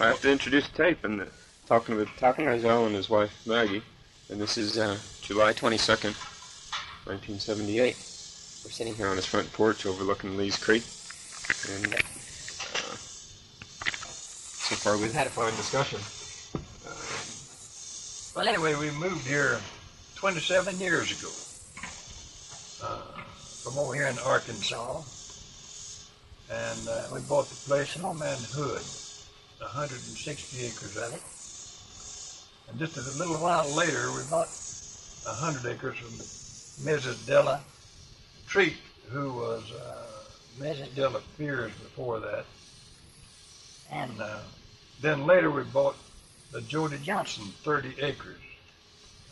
I have to introduce the tape, and talking with Talcum and Rozell and his wife Maggie, and this is July 22nd, 1978. We're sitting here on his front porch overlooking Lee's Creek, and so far we've had a fine discussion. Well, anyway, we moved here 27 years ago from over here in Arkansas, and we bought the place from old man Hood, 160 acres of it. And just a little while later, we bought 100 acres from Mrs. Della Treat, who was Mrs. Della Fears before that. And then later we bought the Jody Johnson 30 acres.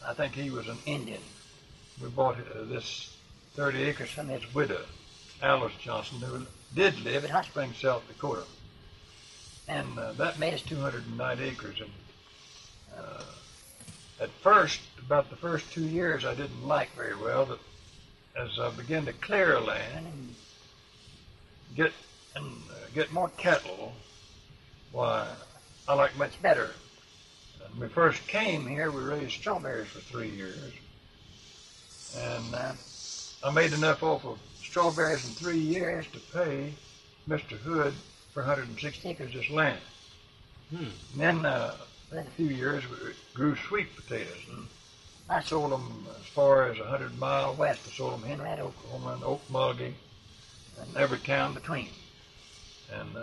I think he was an Indian. We bought this 30 acres from his widow, Alice Johnson, who did live in Hot Springs, South Dakota. And that made us 209 acres. And at first, about the first 2 years, I didn't like very well, but as I began to clear land and get more cattle, why, I liked much better. When we first came here, we raised strawberries for 3 years, and I made enough off of strawberries in 3 years to pay Mr. Hood for 160 acres of this land. And then, in a few years, we grew sweet potatoes, and I sold them as far as 100 miles west. I sold them Henrietta, Oklahoma, and Okmulgee, and every town between. And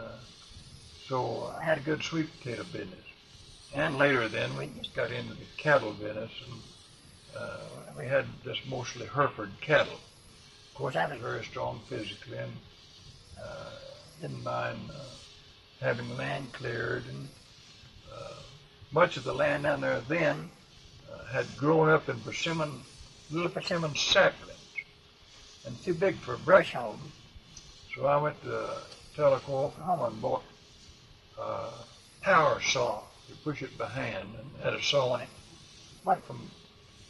so I had a good sweet potato business. And later then, we just got into the cattle business, and we had just mostly Hereford cattle. Of course, I was very strong physically, and didn't mind having land cleared. And much of the land down there then had grown up in persimmon, little persimmon saplings, and too big for a brush hog. So I went to Talcum, Oklahoma, and bought a power saw to push it by hand, and had a saw on it. Went from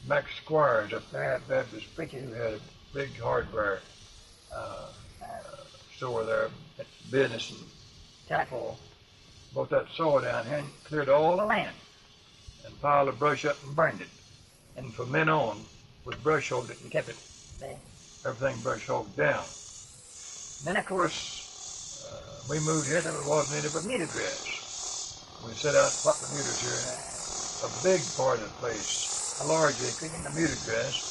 Max Squires up there at Baptist preacher, who had a big hardware store there at business in Talcum. Bought that saw down here and cleared all the land and piled the brush up and burned it. And from then on, we brush hogged it and kept it, everything brush hogged down. Then, of course, we moved here. There wasn't any Bermuda grass. We set out to plant Bermudas here, a big part of the place, a large acre in Bermuda grass.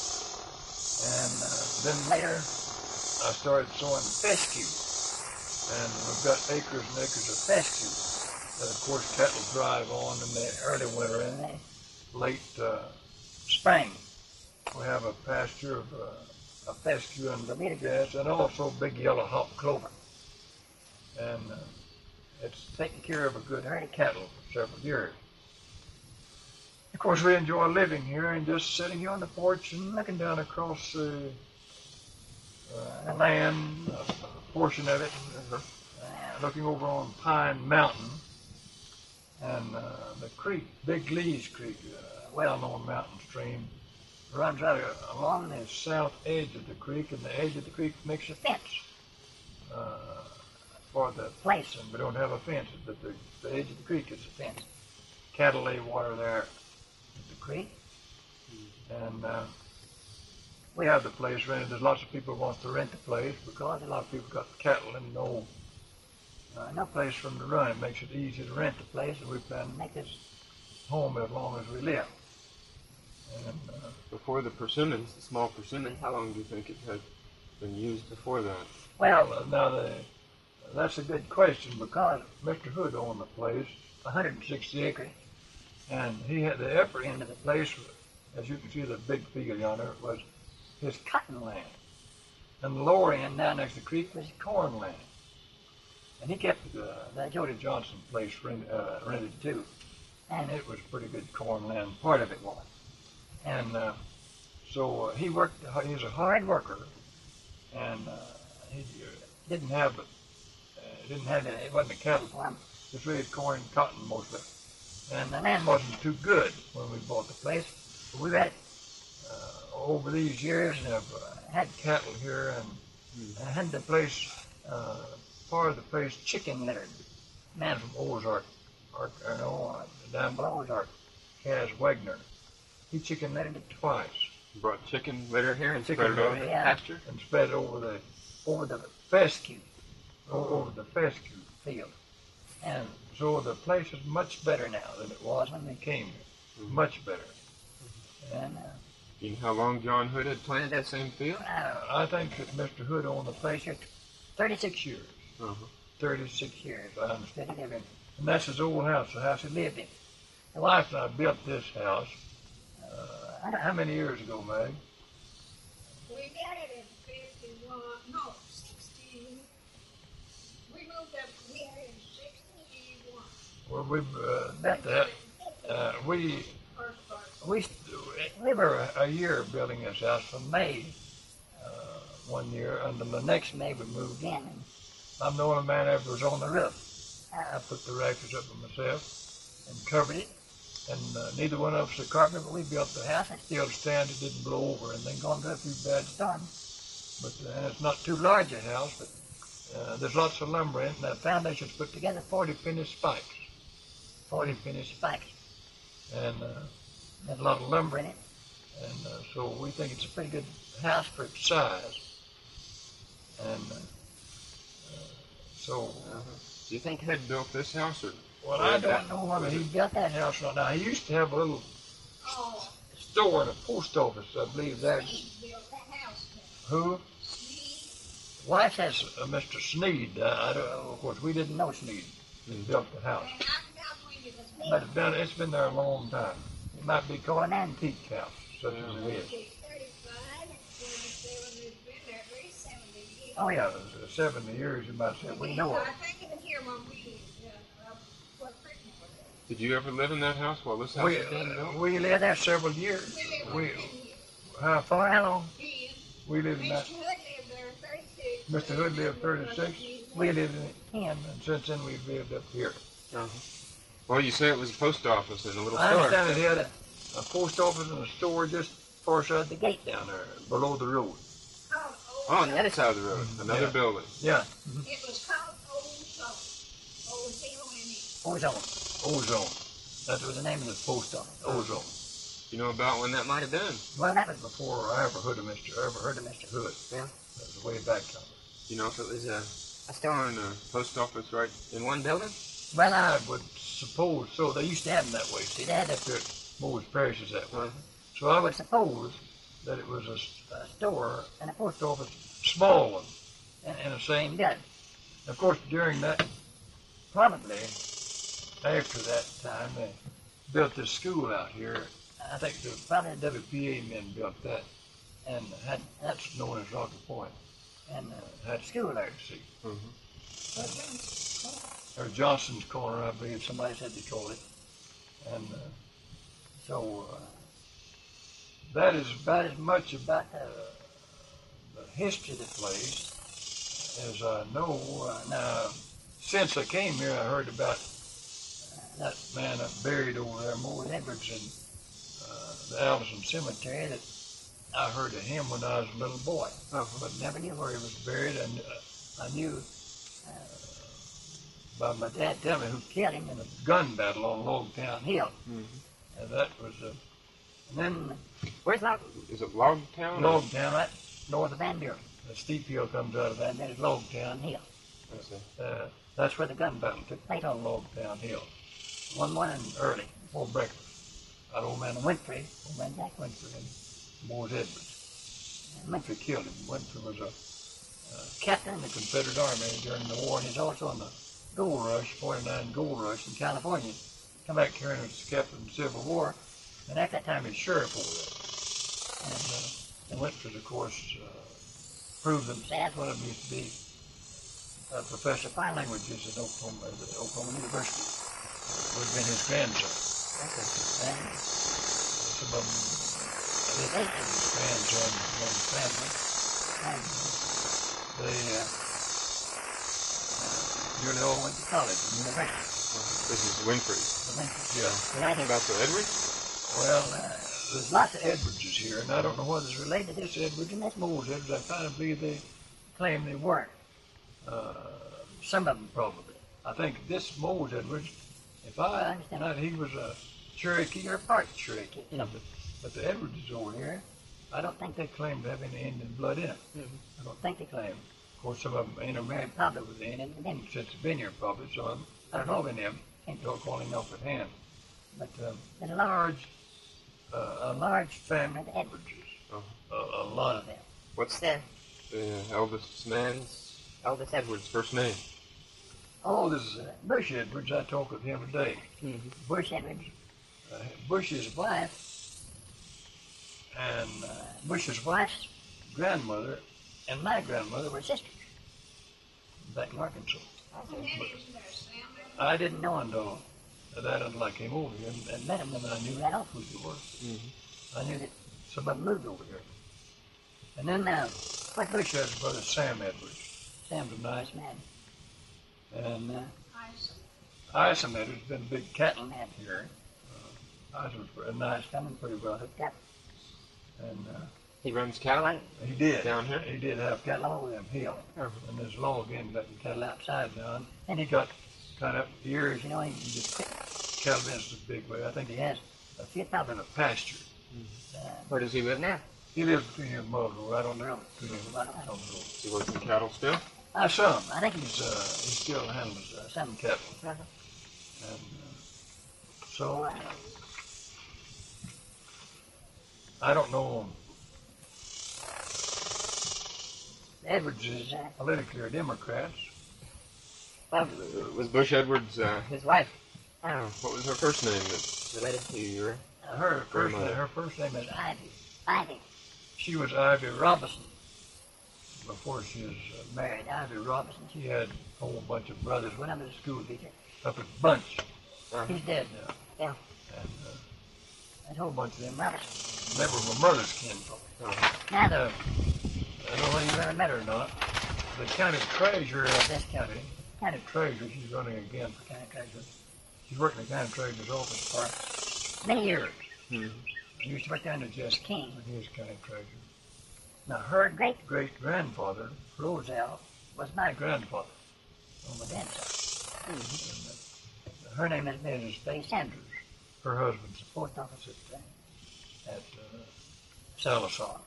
And then later, I started sowing fescue. And we've got acres and acres of fescue that, of course, cattle drive on in the early winter and late spring. We have a pasture of fescue and Bermuda grass, and also big yellow hop clover. And it's taken care of a good herd of cattle for several years. Of course, we enjoy living here and just sitting here on the porch and looking down across the land, a portion of it, looking over on Pine Mountain, and the creek, Big Lee's Creek, a well-known mountain stream, runs out along the south edge of the creek, and the edge of the creek makes a fence for the place, and we don't have a fence, but the edge of the creek is a fence. Cattle lay water there at the creek, and we have the place rented. There's lots of people who want to rent the place because a lot of people got cattle and no place for them to run. It makes it easy to rent the place, and we plan to make this home as long as we live. And before the persimmons, the small persimmon, how long do you think it had been used before that? Well, that's a good question, because Mr. Hood owned the place, 160 acres, and he had the upper end of the place, as you can see the big field yonder, was his cotton land. And the lower end down next to the creek was corn land. And he kept that Jody Johnson place rented too. And it was pretty good corn land, part of it was. And so he worked, he was a hard worker, and he didn't have any, it wasn't a cattle farm, just raised corn and cotton mostly. And the land wasn't too good when we bought the place. But we've had, over these years, have had cattle here, and had the place, part of the place chicken littered. Man from Ozark, down below is our Kaz Wagner. He chicken littered it twice. Brought chicken litter here and Chicken spread it over litter, the yeah. pasture? And spread it over the fescue, over the fescue field. And so the place is much better now than it was when they came here. Mm-hmm. Much better. And You know how long John Hood had planted that same field? I think that Mr. Hood owned the place here 36 years. 36 years, I understand it. And that's his old house, the house he lived in. My wife and I built this house, how many years ago, Meg? We got it in 51, no, 60. We moved up here in 61. Well, we built that. We were a year building this house from May one year, and the next May we moved in. And I'm the only man that ever was on the roof. I put the rafters up by myself and covered it. And neither one of us had carpet, but we built the house. It still stands. It didn't blow over and then gone through a few bad storms. But and it's not too large a house, but there's lots of lumber in it. And the foundation's put together 40 finished spikes. 40 finished spikes. And there's a lot of lumber in it. And so we think it's a pretty good house for its size. And Do you think Hood built this house? Or well, I don't know whether he built that house or not. Now, he used to have a little store and a post office, I believe, there. He built that house. Who? Sneed. Wife has Mr. Sneed. Of course, we didn't know Sneed. He built the house. And I forgot when it was made. But it's been there a long time. It might be called an antique house, such as it is. 35 and 27, it's been there at least 70 years. Oh, yeah, 70 years, you might say. We know I it. think it was here when we, what Christmas was it? did you ever live in that house while this house was being built? We lived there several years. How far? How long? We lived in that. Mr. Hood lived there 36. Mr. Hood lived 36. We lived in him, and since then we've lived up here. Well, you say it was a post office and a little I store. understand it had a post office and a store just far side the gate down there, below the road. Oh, on the other side of the road, another building. Yeah. It was called Ozone. O-Z-O-N-E. Ozone. That was the name of the post office. Ozone. You know about when that might have been? Well, that was before I ever heard of Mr. Hood. Yeah. That was way back on. You know if it was a store and a post office right in one building? Well, I would suppose so. They used to have them that way. See, they had up here at Moore's Parishes that way. So I would suppose that it was a store and a post office, small one, in the same building. Of course, during that, probably after that time, they built this school out here. I think probably the WPA men built that, and that's known as Rocky Point, and had a school there, you see. Or Johnson's Corner, I believe somebody said they called it. And so that is about as much about the history of the place as I know. Now, since I came here, I heard about that man up buried over there, Morris Edwards, in the Allison Cemetery. That I heard of him when I was a little boy, but never knew where he was buried. And I knew by my dad telling me who killed him in a gun battle on Logtown Hill. And that was and then Where's that? Is it Logtown? Logtown, right north of Van Buren. The steep hill comes out of that, and then it's Logtown Hill. That's where the gun battle took place, on Logtown Hill. One morning early, before breakfast. Old man Winfrey, old man Jack Winfrey, and Morris Edwards. And Winfrey killed him. Winfrey was a captain in the Confederate Army during the war, and he's also in the gold rush, 49 gold rush in California. Come back here and was captain in the Civil War, and at that time he was sheriff over there. And Winfrey, of course, proved himself. One of them used to be a professor of fine languages at Oklahoma University. Would have been his grandson. And some of them, his grandson, from his family, and they nearly all went to college and university. This is Winfrey. Yeah. You know anything about the Edwards? Well, there's lots of Edwardses here, and I don't know whether it's related to this Edwards and this Moore's Edwards. I kind of believe they claim they weren't. Some of them probably. I think this Moore's Edwards If I understand right, he was a Cherokee or part Cherokee. But the Edwards over here, I don't think they claim to have any Indian blood in them. I don't think they claim. Of course, some of them intermarried probably with the Indian, and since they've been here probably, so I don't know of any of them. Can't call him off at hand. But a large family of Edwardses. A lot of them. What's the eldest Edward's first name? Oh, this is Bush Edwards. I talked with him today. Bush Edwards. Bush's wife and Bush's wife's grandmother and my grandmother were sisters back in Arkansas. I didn't know until I came over here and met him, and I knew right off who they were. I knew that some of them moved over here. And then Bush had his brother Sam Edwards. Sam's a nice man. And Isom Edwards has been a big cattle man here. Isom was a nice family, pretty well hooked up. And he runs cattle. He did down here. He did have cattle all them hills, and there's log in letting cattle outside now. And he got kind of years, you know. He just quit cattle business a big way. I think he has a few out in a pasture. Where does he live now? He lives between here and Muldrow. I don't know. I don't know. Does he work in cattle still? Some. I think he still handles some cattle. And so I don't know. Edwards is politically are Democrats. Well, was Bush Edwards his wife? I don't know. What was her first name that's related to your her first name is Ivy. Ivy. She was Ivy Robinson before she was married. Ivy Robinson. She had a whole bunch of brothers. When I was a school teacher, up at Bunch. He's dead now. Yeah. And a whole bunch of them Robinson. They were my mother's kinfolk. Now, I don't know whether you ever met her or not. The county treasurer of this county, treasurer, she's running again for county treasurer. She's worked in the county treasurer's office for many years. I used to work under Jess King when he was county treasurer. Now, her great-great-grandfather, Rozell, was my grandfather on my dad's side. And, her name is Mrs. Faye Sanders. Her husband's a post office at Sallisaw.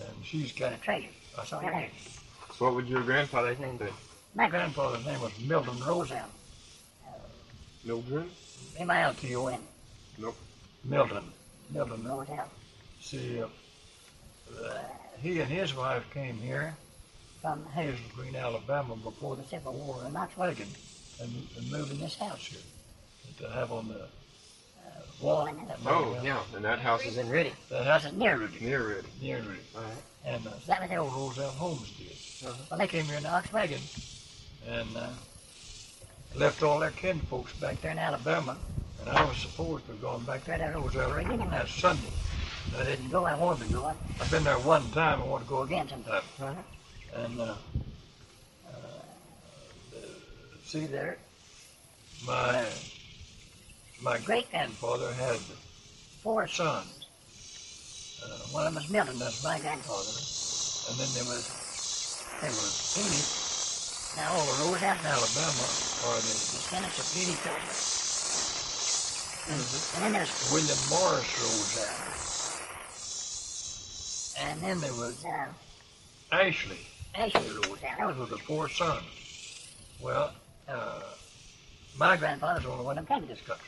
And she's county treasurer. I saw her name. So what would your grandfather's name be? My grandfather's name was Milton Rozell. Mildred? M-I-L-T-O-N. Nope. Milton Rozell. See, he and his wife came here from Hazel Green, Alabama before the Civil War in Knoxwagon and moved in this house here to have on the wall. Yeah, and that house is in Riddy. That house is near Riddy. Near Riddy. All right. And that was the old Rozell homestead. Well, they came here in Knoxwagon and left all their kinfolks back there in Alabama. And I was supposed to have gone back there. That Rozell reunion last Sunday. I didn't go. I wanted to go. I've been there one time. I want to go again sometime. And see there, my great-grandfather had 4 sons. One of them was Milton, that's my grandfather. And then there was Edie. Now all the roads out in Alabama are the descendants of Edie children. And then there's William Morris Rozell. And then there was Ashley Rozell. Those were the 4 sons. Well, my grandfather's the only one that came to this country.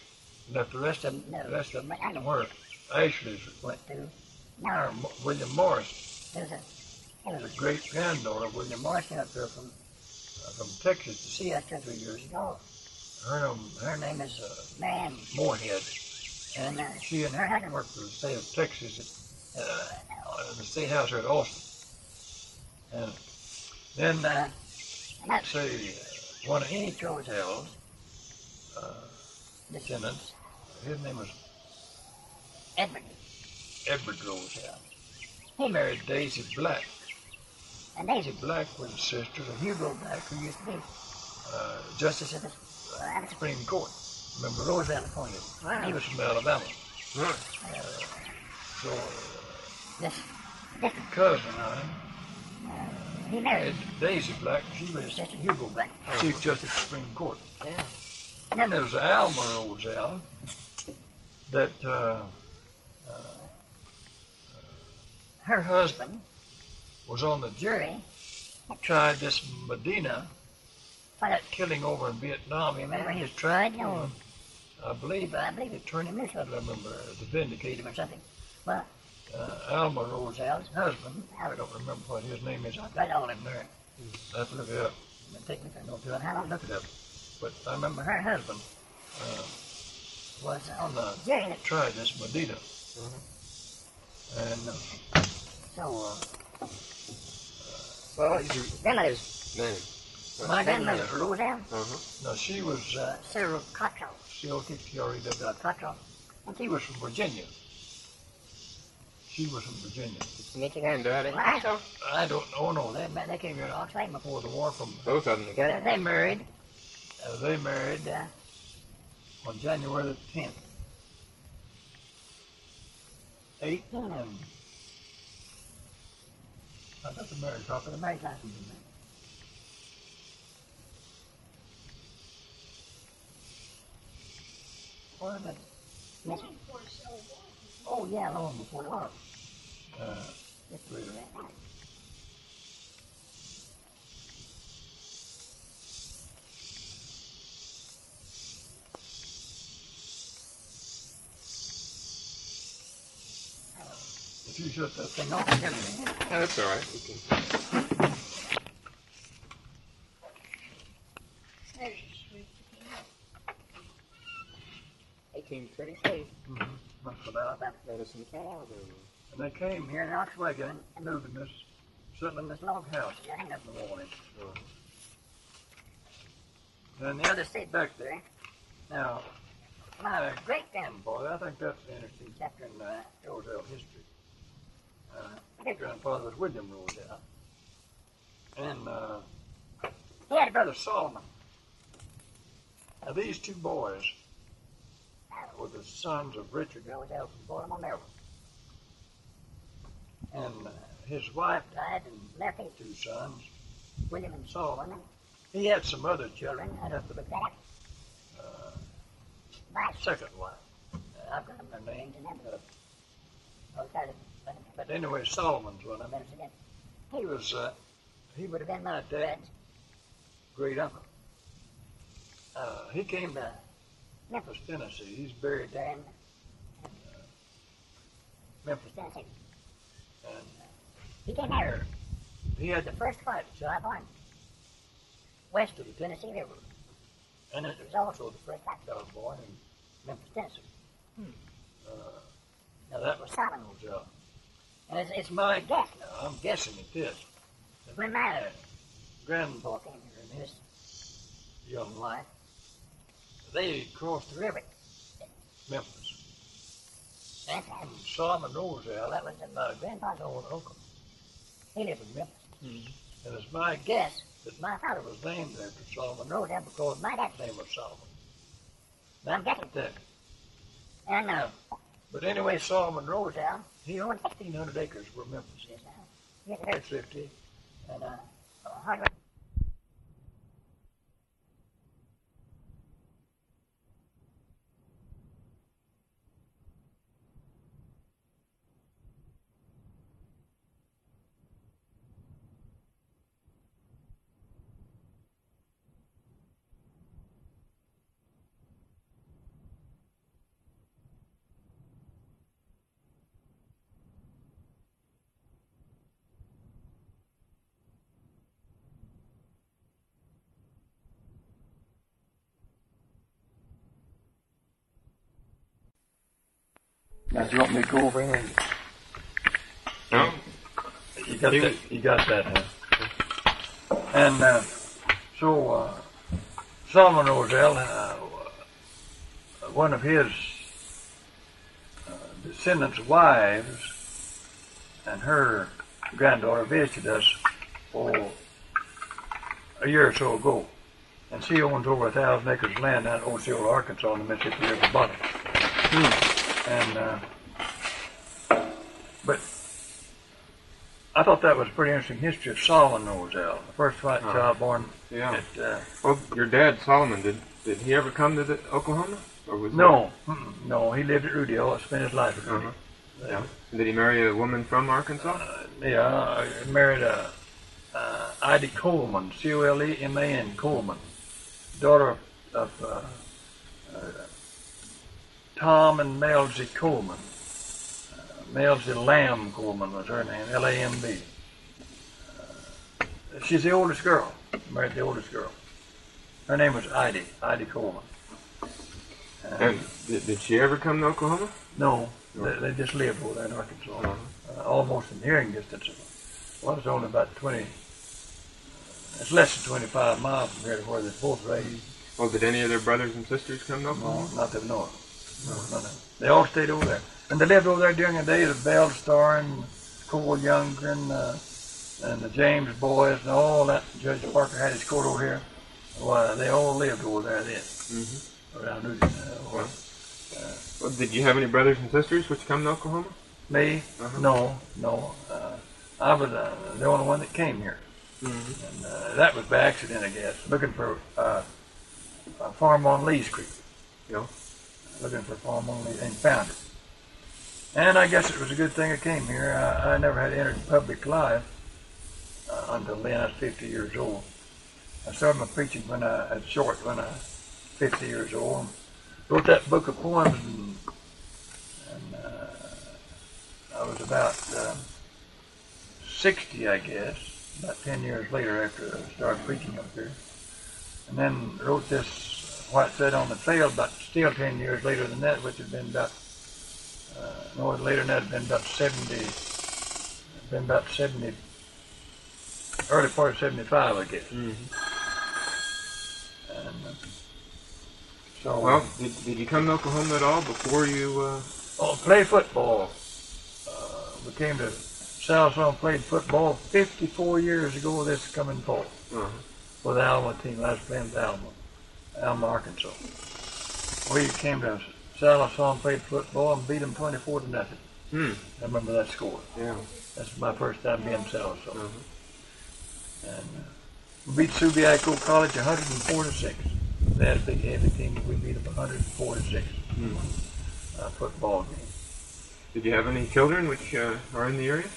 Left the rest of them, I don't know where Ashley's went to. Now, William Morris. There was a great-granddaughter of William Morris came up there from Texas to see us 2 or 3 years ago. Her name is Marianne Moorhead. And she and her husband worked for the state of Texas at the state house here at Austin. And then, let's say, one of Edie Rozell's descendants, his name was Edward Rozell. He married Daisy Black. And Daisy Black was a sister of Hugo Black, who used to be justice of the Supreme Court. Remember, Rozell appointed him. He was from Alabama. So, this cousin of him, he married Daisy Black. She was Sister Hugo Black, Chief Justice of the Supreme Court. And then there was Alma Rozell that her husband was on the jury, tried this Medina for that killing over in Vietnam. You remember he was tried? No. I believe they turned him in. I don't remember to vindicate him or something. But Alma Rozell's husband, I don't remember what his name is. I've got it all in there. I have to look it up. It take me a minute to I don't look it up. But I remember her husband was on the jury that tried this Medina. And so, well, his grandmother's name. My grandmother, Rozell? Uh-huh. No, she was Cyril Cottrell. C-O-T-T-R-E-W-L, Cottrell. And she was from Virginia. She was from Virginia. Meet your granddaddy. I don't know. No, they came here to Oxford before the war from... Both of them together? They married. On January the 10th. 18 and... I got the marriage copy. The marriage license in there. What is it? Oh, yeah, long before the war. Just read it. If you shut that thing off, yeah, that's all right. We can... 1833. That's about that. Medicine Cow. And they came here in Oxwagon and moved in this, settling this log house. Hang up in the morning. And the other stayed back there. Now, my great-grandfather, I think that's an interesting chapter in Rozell history. My grandfather was William Rozell. And he had a brother, Solomon. Now, these two boys were the sons of Richard Rozell from Baltimore, Maryland. And his wife died and left him two sons, William and Solomon. He had some other children. I'd have to look that up. My second wife. I've got their names and that. But anyway, Solomon's one of them. He would have been my dad's great uncle. He came to Memphis, Tennessee. He's buried there in Memphis, Tennessee. And he came here. He had the first fight at July 1, west of the Tennessee River. And it was also the first fight that was born in Memphis, Tennessee. Now that was Solomon Rozell. And it's my guess now. I'm guessing it is. That when my grandpa came here in his young life, they crossed the river in Memphis. And Solomon Rozell, that was my grandpa's old uncle. He lived in Memphis. And it's my guess that my father was named after Solomon Rozell because my dad's name was Solomon. But I'm guessing that. And but anyway, Solomon Rozell, he owned 1,500 acres where Memphis is now. He had 50 and 100. Now, do you want me to go over here? No. You got that, huh? And so Solomon Rozell, one of his descendants' wives and her granddaughter visited us a year or so ago. And she owns over 1,000 acres of land down in Osceola, Arkansas, on the Mississippi River bottom. And but I thought that was a pretty interesting history of Solomon Rozell, the first white child born. Yeah. At, well, your dad Solomon Did he ever come to Oklahoma? Or was No, no, he lived at Rudell. Spent his life at Rudell. Yeah. Did he marry a woman from Arkansas? Yeah, he married Ida Coleman, Coleman, Coleman, daughter of Tom and Melzy Coleman. Melzy Lamb Coleman was her name, Lamb. She's the oldest girl. Married the oldest girl. Her name was Ida Coleman. And did she ever come to Oklahoma? No, they just lived over there in Arkansas, almost in hearing distance of them. Well, it's only about 20. It's less than 25 miles from here to where they're both raised. Well, did any of their brothers and sisters come to Oklahoma? No, not that I know of. No, none of them. They all stayed over there. And they lived over there during the days of Bell Star and Cole Younger and the James boys and all that. Judge Parker had his court over here. Well, they all lived over there then. Around Newton. Well, did you have any brothers and sisters which come to Oklahoma? Me? No. I was the only one that came here. And that was by accident, I guess. Looking for a farm on Lee's Creek. Yeah. Looking for a farm on Lee's, and found it. And I guess it was a good thing I came here. I never had entered public life until then. I was 50 years old. I started my preaching when I was 50 years old. Wrote that book of poems, and I was about 60, I guess, about 10 years later after I started preaching up here. And then wrote this, What Said on the Trail, about still 10 years later than that, which had been about, later than that, had been about 70, early part of 75, I guess. And so. Well, did you come to Oklahoma at all before you? Play football. We came to Salsa and played football 54 years ago this coming fall for the Alma team. I was playing with Alma, Arkansas. We came to Salsa and played football and beat them 24-0. I remember that score. Yeah. That's my first time being Salsa. And we beat Subiaco College 104-6. They had a big heavy team. We beat them 104-6. Football game. Did you have any children which are in the area?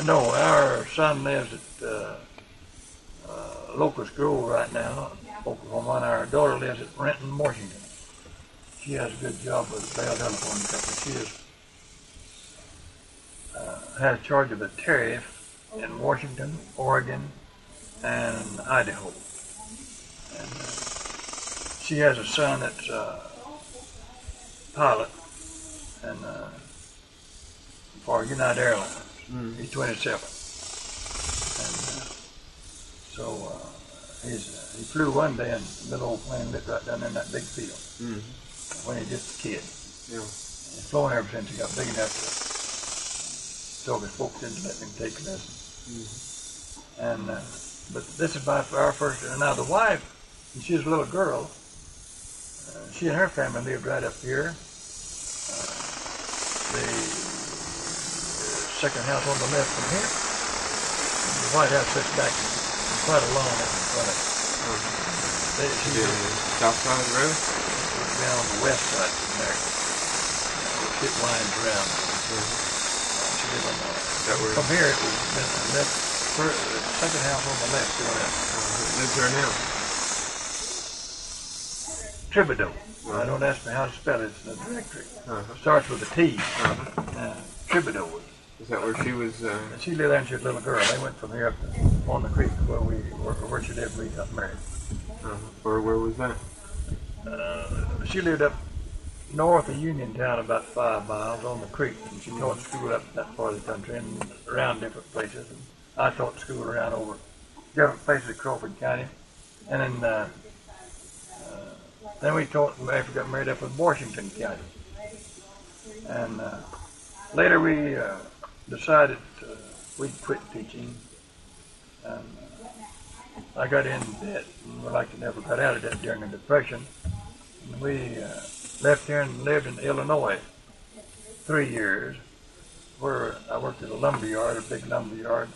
No, our son lives at Locust Grove right now, Oklahoma, and our daughter lives at Renton, Washington. She has a good job with the Bell Telephone Company. She has charge of a tariff in Washington, Oregon, and Idaho. And she has a son that's a pilot and for United Airlines. He's 27. And so he flew one day in the little old plane lit right down there in that big field when he was just a kid. Yeah. He's flown ever since he got big enough to talk his folks into letting him take lessons. And but this is by our first. Now the wife, she was a little girl. She and her family lived right up here. The second house on the left from here. And the White House sits back quite a lawn up in front of it. She's on the south side of the road? It's down on the west side from there. It winds around. She lived on from here it was the second house on the left going up. Lives there now? Thibodeau. Don't ask me how to spell it. It's in the directory. Starts with a T. Thibodeau. Is that where she was? She lived there and she was a little girl. They went from here up on the creek where she lived when we got married. Where was that? She lived up north of Uniontown, about 5 miles on the creek, and she taught school up that part of the country and around different places. And I taught school around over different places in Crawford County, and then we taught after we got married up in Washington County. And later we decided we'd quit teaching. And I got in debt, and like I never got out of debt during the Depression. And we left here and lived in Illinois 3 years, where I worked at a lumber yard, a big lumber yard,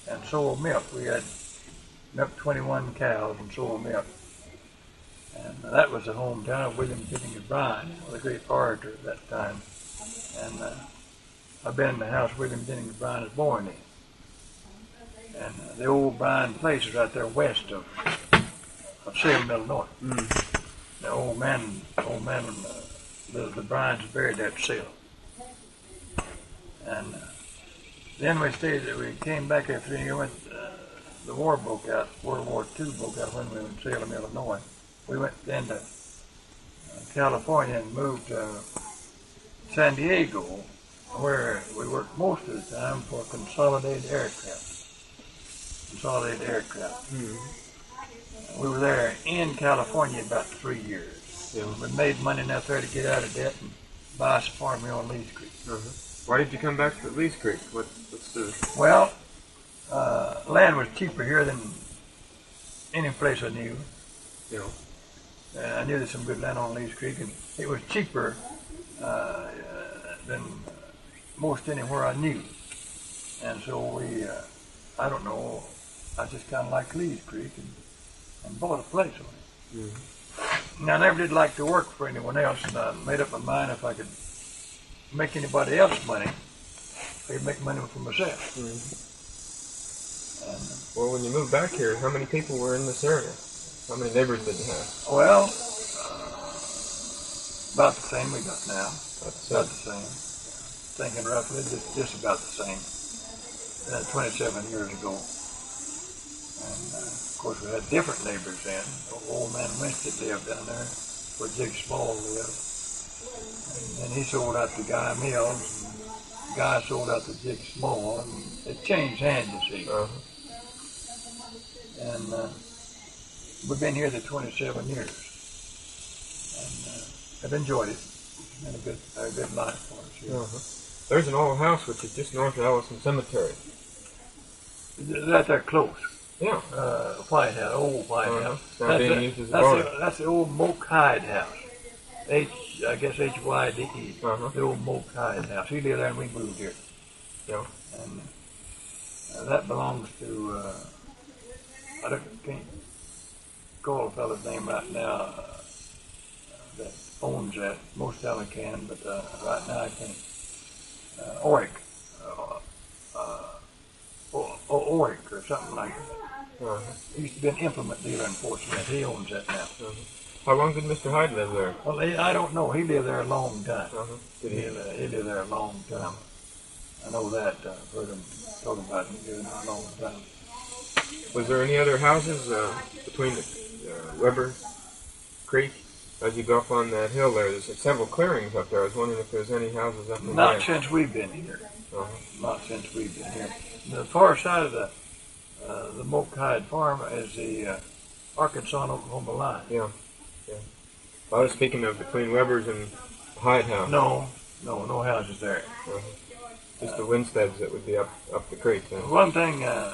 and sold milk. We had milked 21 cows and sold milk. And that was the hometown of William Jennings Bryan, the great orator at that time. And I've been in the house William Jennings Bryan was born in. And the old Bryan place is right there west of Salem, Illinois. The old man, the Bryans buried at Salem. And then we came back after the war broke out, World War II broke out when we were in Salem, Illinois. We went then to California and moved to San Diego, where we worked most of the time for Consolidated Aircraft. We were there in California about 3 years. Yeah. We made money enough there to get out of debt and buy us a farm here on Lee's Creek. Why did you come back to Lee's Creek? What's the... Well, land was cheaper here than any place I knew. You know. I knew there's some good land on Lee's Creek, and it was cheaper than most anywhere I knew. And so I don't know, I just kind of liked Lee's Creek and bought a place on it. Now, I never did like to work for anyone else, and I made up my mind if I could make anybody else money, I could make money for myself. And, well, when you moved back here, how many people were in this area? How many neighbors did you have? Well, about the same we got now. About the same. Thinking roughly, just about the same. 27 years ago. And of course, we had different neighbors then. Old man Winston lived down there where Jig Small lived. And then he sold out to Guy Mills. And Guy sold out to Jig Small. And it changed hands, you see. And we've been here the 27 years. And I've enjoyed it. It's been a good life for us here. There's an old house which is just north of Allison Cemetery. Right there close. Yeah. White House, old White House. Now being used as a barn. That's the old Moke Hyde house. I guess Hyde. The old Moke Hyde house. He lived there and we moved here. Yeah. And that belongs to, I can't call the fellow's name right now that owns that. Most of them can, but right now I can't. Oric. Oric or something like that. He used to be an implement dealer in Fort Smith. He owns that now. How long did Mr. Hyde live there? Well, I don't know. He lived there a long time. Did he lived there a long time. I know that. I've heard him talk about him living there a long time. Was there any other houses between the Weber Creek? As you go up on that hill there, there's several clearings up there. I was wondering if there's any houses up in there. Not since we've been here. Not since we've been here. The far side of the Moke Hyde farm is the Arkansas and Oklahoma line. Yeah. I was speaking of between Weber's and Hyde House. No houses there. Just the Winsteads that would be up the creek. Then. One thing I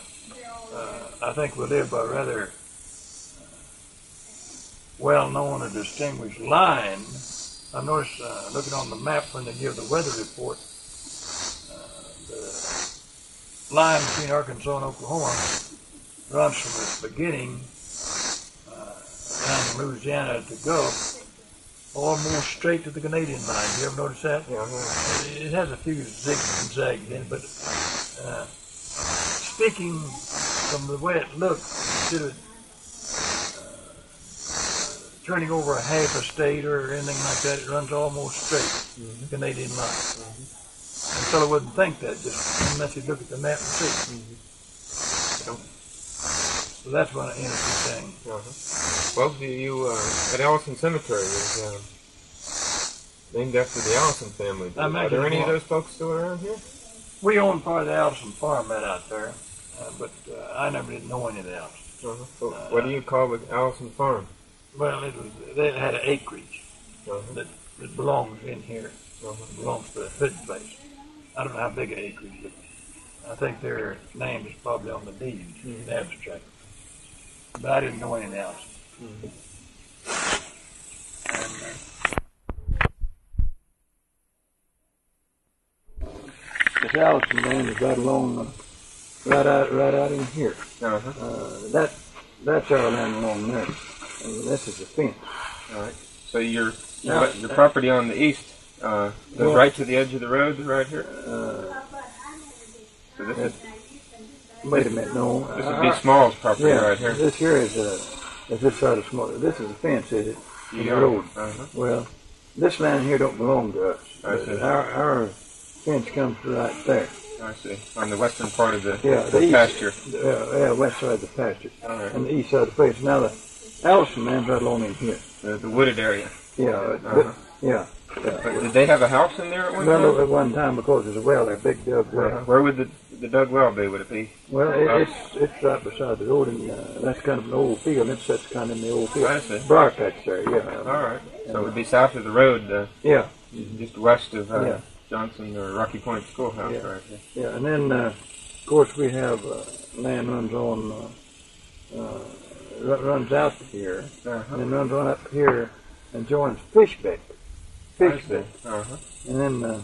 think we live by rather well-known and distinguished line. I noticed looking on the map when they give the weather report, the line between Arkansas and Oklahoma runs from its beginning down in Louisiana to Gulf, almost straight to the Canadian line. You ever notice that? Yeah. It has a few zigs and zags in it, but speaking from the way it looks, instead of turning over a half a state or anything like that, it runs almost straight to the Canadian line. And a fellow wouldn't think that just unless he look at the map and see. So that's one interesting thing. Well, at Allison Cemetery was named after the Allison family. Are there any of those folks still around here? We own part of the Allison farm right out there, but I never did know any of the Allison. What do you call the Allison farm? Well, they had an acreage that belongs in here. It belongs to the Hood place. I don't know how big an acreage, but I think their name is probably on the deed, in abstract. But I didn't know anything else. And, this Allison land is right along, right out in here. That's our land along there. And this is the fence. All right. So your property on the east goes right to the edge of the road right here? So this is... Wait a minute, no. This would be Small's property right here. This here is this side of Small. This is a fence, is it? The road. Well, this land here don't belong to us. I see. Our fence comes right there. I see. On the western part of the the pasture. West side of the pasture. All right. And the east side of the place. Now the Allison land's right along in here. The wooded area. Yeah. Yeah. But did they have a house in there at one time? Well, at one time, because there's a well there, big dug well. Where would the dug well be? Would it be? Well, it's right beside the road, and that's kind of an old field. That's kind of in the old field. I see. Briar patch there, yeah. All right. So it would be south of the road. Yeah. Just west of Johnson or Rocky Point Schoolhouse, right here. Yeah, and then of course we have land runs on runs out to here, and then runs on up here and joins Fishbeck. And then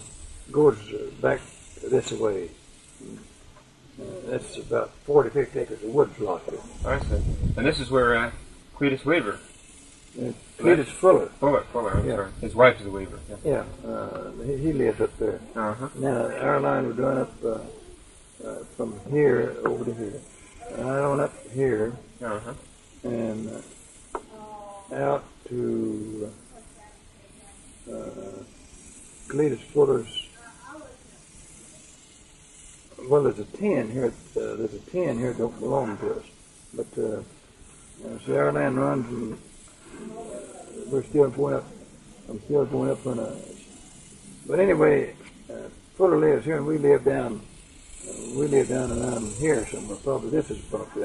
goes back this way. That's about 40, 50 acres of woods lot here. I see. And this is where Cletus Weaver. Cletus Fuller. Fuller, I'm sorry. His wife is a Weaver. Yeah, he lives up there. Now our line would run up from here over to here. Right on up here. And out to Cletus Fuller's. Well, there's a 10 here. There's a 10 here that don't belong to us. But see, our land runs, and we're still going up. I'm still going up on a. But anyway, Fuller lives here, and we live down. We live down around here somewhere. Probably this is property.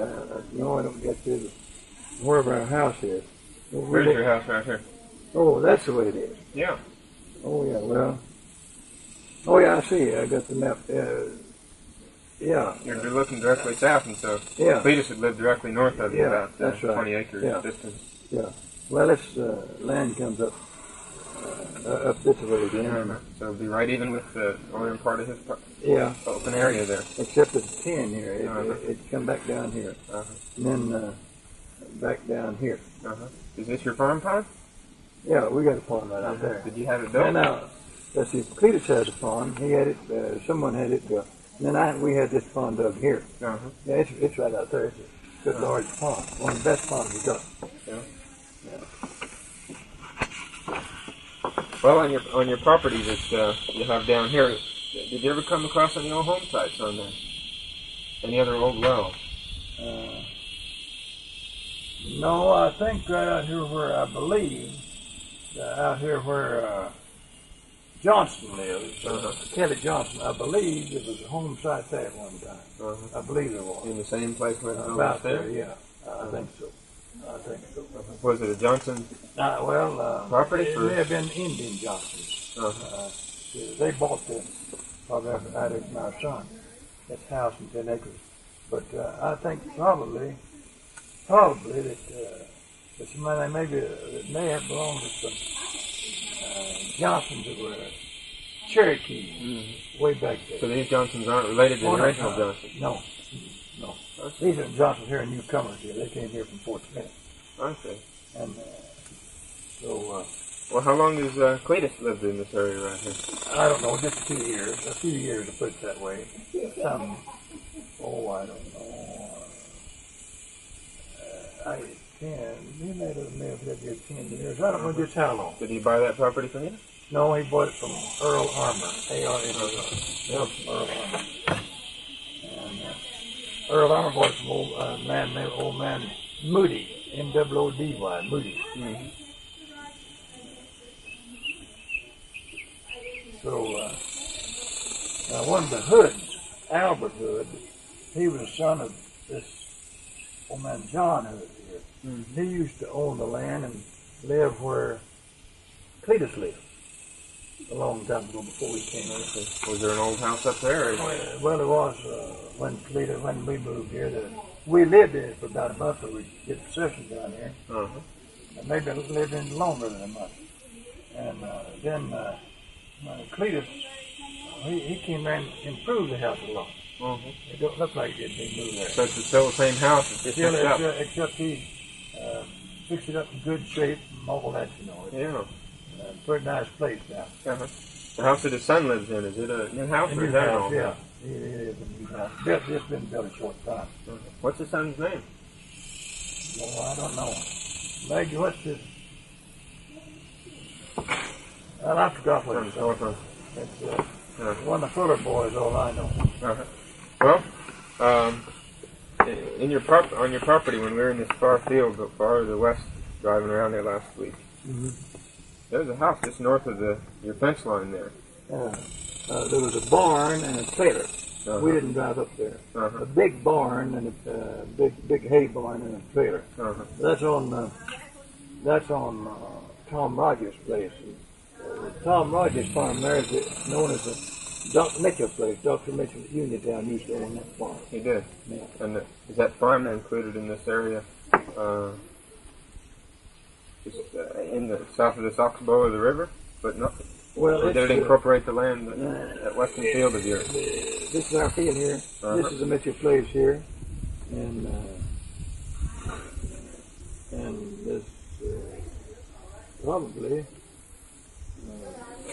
No, I don't get this. Wherever our house is. Where's your house right here? Oh, that's the way it is. Yeah. Oh, yeah, well. Oh, yeah, I see. I got the map. Yeah. You're looking directly south, and so Cletus would live directly north of you, about that's right. 20 acres distance. Yeah. Well, this land comes up this way again. So it'll be right even with the northern part of his open area there. Except it's 10 here. It come back down here. And then back down here. Is this your farm pond? Yeah, we got a pond right out there. Did you have it built? Now, let's see, Cletus has a pond. He had it, someone had it built. And then we had this pond dug here. Yeah, it's right out there. It's a good large pond. One of the best ponds we got. Well, on your property that you have down here, did you ever come across any old home sites on there? Any other old wells? No, I think right out here where I believe, out here where Johnson lives, Kelly Johnson, I believe there was a home site there at one time. I believe there was. In the same place where the home about was there? Yeah, I think so. Was it a Johnson property? It may have been Indian Johnsons. They bought the probably out of my son. This house in 10 acres. But I think probably that somebody that may have belonged to some Johnsons that were Cherokee way back there. So these Johnsons aren't related to the original Johnsons? No. These are Johnsons here, newcomers here. They came here from Fort Smith. I see. And so. Well, how long has Cletus lived in this area right here? I don't know, just a few years to put it that way. I don't know. He may have lived here 10 years. I don't know just how long. Did he buy that property from you? No, he bought it from Earl Armour. Earl Armour. And Earl Armour bought it from old man Moody, M-O-O-D-Y, Moody. So, one of the Hoods, Albert Hood, he was the son of this old man John Hood here. He used to own the land and live where Cletus lived a long time ago before we came here. Was there an old house up there? Well, there was when we moved here. We lived in it for about a month, so we get possession down here. And maybe lived in it longer than a month. And then Cletus, he came there and improved the house a lot. It don't look like it did. He moved there. So it's still the same house. It's just except he fix it up in good shape and all that, you know. Yeah. Pretty nice place now. Uh-huh. The house that his son lives in, is it a new house or is that an old yeah. house? It is a new house. It's been built a short time. Uh-huh. What's his son's name? Well, I don't know. Maggie, what's his? Well, I forgot what it's called. It's one of the Fuller boys, all I know. Uh-huh. Well, on your property, when we were in this far field, far to the west, driving around there last week, there's a house just north of your fence line there. There was a barn and a trailer. We didn't drive up there. A big barn and a big hay barn and a trailer. That's on Tom Rogers' place. Tom Rogers' farm there is known as the Dr. Mitchell place. Dr. Mitchell at Uniontown used to own that farm. He did. Yeah. And is that farm included in this area? Just in the south of this oxbow of the river, but not. Well, or did it incorporate the land at western field of yours? This is our field here. This is the Mitchell place here, and this probably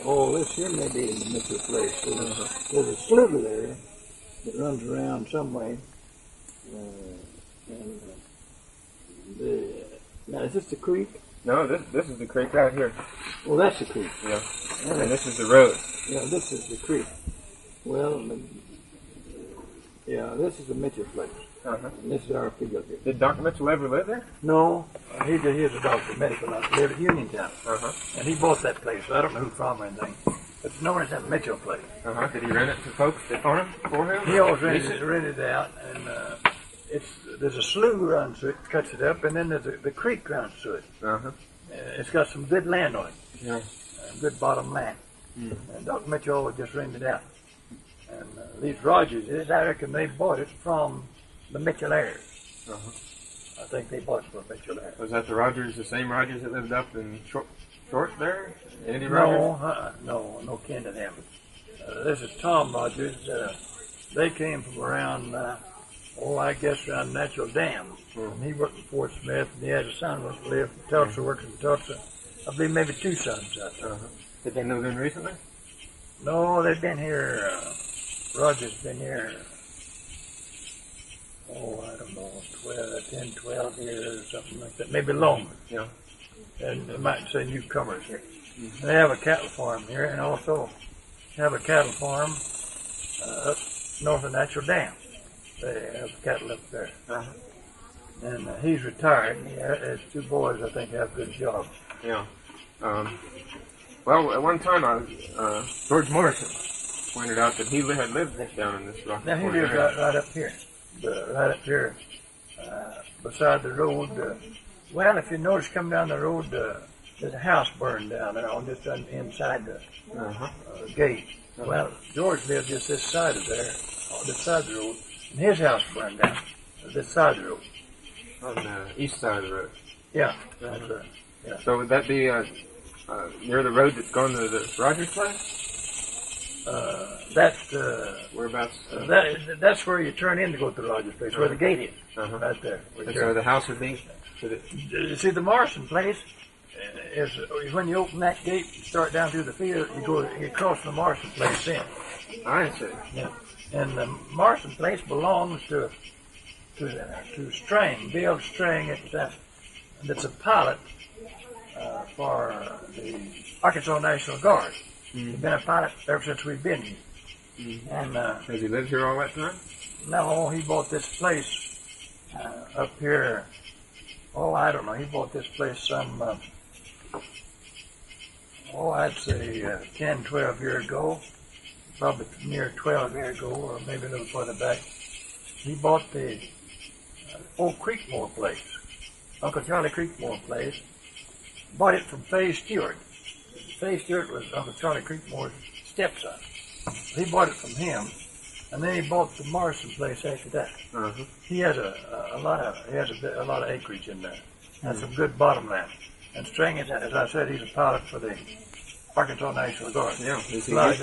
this here may be in the Mitchell place. There's a sliver there that runs around some way, now is this the creek? No, this is the creek right here. Well, that's the creek. Yeah. And this is the road. Yeah, this is the creek. Well, yeah, this is the Mitchell place. And this is our field here. Did Dr. Mitchell ever live there? No, he was a doctor, medical doctor, lived at Uniontown. And he bought that place. So I don't know who from or anything. It's known as that Mitchell place. Did he rent it to folks that own it for him? He always rented it out, and there's a slough runs through it, cuts it up, and then there's the creek runs through it. It's got some good land on it. Yeah. Good bottom land. And Dr. Mitchell always just rented it out. And these Rogers, I reckon they bought it from the Mitchell heirs. I think they bought it from Mitchell heirs. Was that the same Rogers that lived up in Short there? Andy Rogers? No kin to them. This is Tom Rogers. They came from around, I guess around Natural Dam. And he worked in Fort Smith, and he had a son who lived in Tulsa, worked in Tulsa. I believe maybe two sons out there. Did they move in recently? No, they've been here. Roger's been here, I don't know, 10, 12 years, something like that. Maybe longer. Yeah. And they might say newcomers here. They have a cattle farm here, and also have a cattle farm up north of Natural Dam. They have cattle up there. And he's retired. His two boys, I think, have good jobs. Yeah. Well, at one time, George Morrison pointed out that he had lived down in this rock. Now he lives right up here. Right up here, beside the road. Well, if you notice coming down the road, there's a house burned down there on just inside the gate. Well, George lived just this side of there, on this side of the road, and his house burned down this side of the road. On the east side of the road. Yeah, that's right. Yeah. So would that be near the road that's going to the Rogers place? That's whereabouts? That's where you turn in to go to the Rogers place, where the gate is, right there. And so the house would be. You see, the Morrison place is when you open that gate, you start down through the field, you cross the Morrison place in. I see. Yeah, and the Morrison place belongs to String, Bill String. It's a pilot for the Arkansas National Guard. He's been a pilot ever since we've been here. And has he lived here all that time? No, he bought this place up here. I don't know. He bought this place some, I'd say 10, 12 years ago. Probably near 12 years ago, or maybe a little further back. He bought the old Creekmore place, Uncle Charlie Creekmore place. Bought it from Fay Stewart. Fay Stewart was Uncle Charlie Creekmore's stepson. He bought it from him, and then he bought the Morrison place after that. He has a lot of acreage in there, and some good bottomland. And String, as I said, he's a pilot for the Arkansas National Guard. Yeah, flies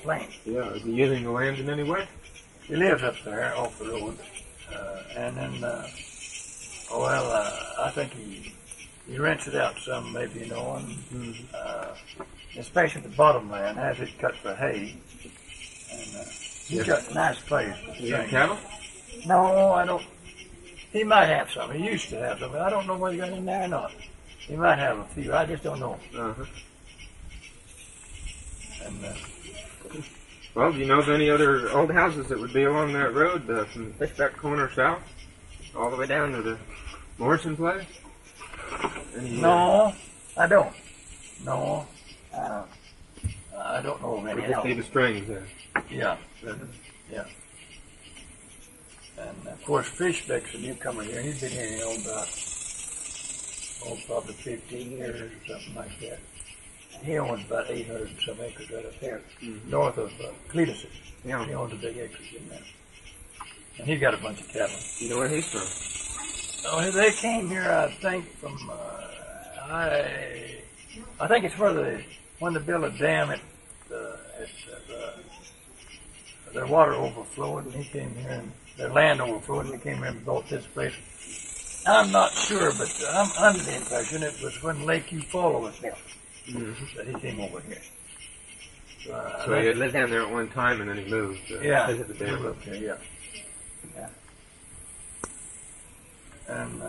planes. Yeah, is he using the land in any way? He lives up there off the road, and then Well, I think he rents it out some, maybe, you know, and especially the bottom land has it cut for hay. And he's got a nice place. You got cattle? No, I don't. He might have some. He used to have some, but I don't know whether he got in there or not. He might have a few. I just don't know. Uh-huh. And, well, do you know of any other old houses that would be along that road from the Fishback Corner south all the way down to the Morrison place? No, I don't. No, I don't know of any Just else. be the Springs there. Yeah, yeah. And of course, Fishback's a newcomer here. He's been here, you know, about probably 15 years or something like that. And he owns about 800 and some acres right up there, north of Cletus. Yeah. He owns a big acreage in there. And he's got a bunch of cattle. You know where he's from? Oh, they came here, I think, from, I think it's where they wanted to build a dam at their water overflowed, and he came here, and their land overflowed, and he came here and built this place. I'm not sure, but I'm under the impression it was when Lake Eufaula was built that he came over here. So he had lived down there at one time, and then he moved. Yeah, Visit the he dam. lived here, yeah. And,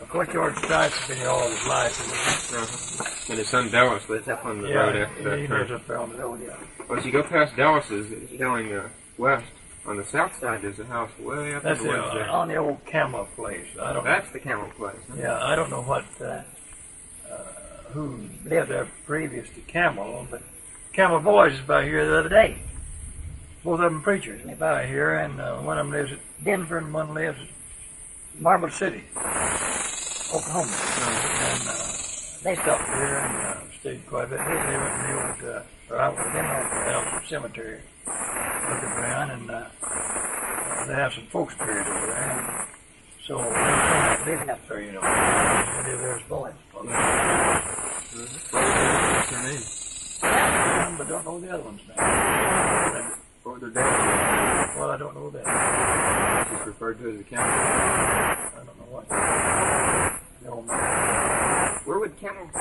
of course, George Stites has been here all his life. And his son Dallas lives up on the road after that he turn. lives up there on the road, yeah. Well, as you go past Dallas's, going west, on the south side there's a house way up That's in the woods there. on the old Camel place. I don't. That's the Camel place. Huh? Yeah, I don't know what who lived there previous to Camel, but Camel Boys is by here the other day. Both of them preachers, and they're by here, and one of them lives at Denver, and one lives at Marble City, Oklahoma. And they stopped here and stayed quite a bit. They went in the old, or out with them at the cemetery, looking around, and they have some folks buried over there. And so they live up there, you know. They live there as boys. What's their name? Yeah, but don't know the other one's name. What were their dads? Well, I don't know that. It's just referred to as the Camel. I don't know what. No, man. Where would Camel go?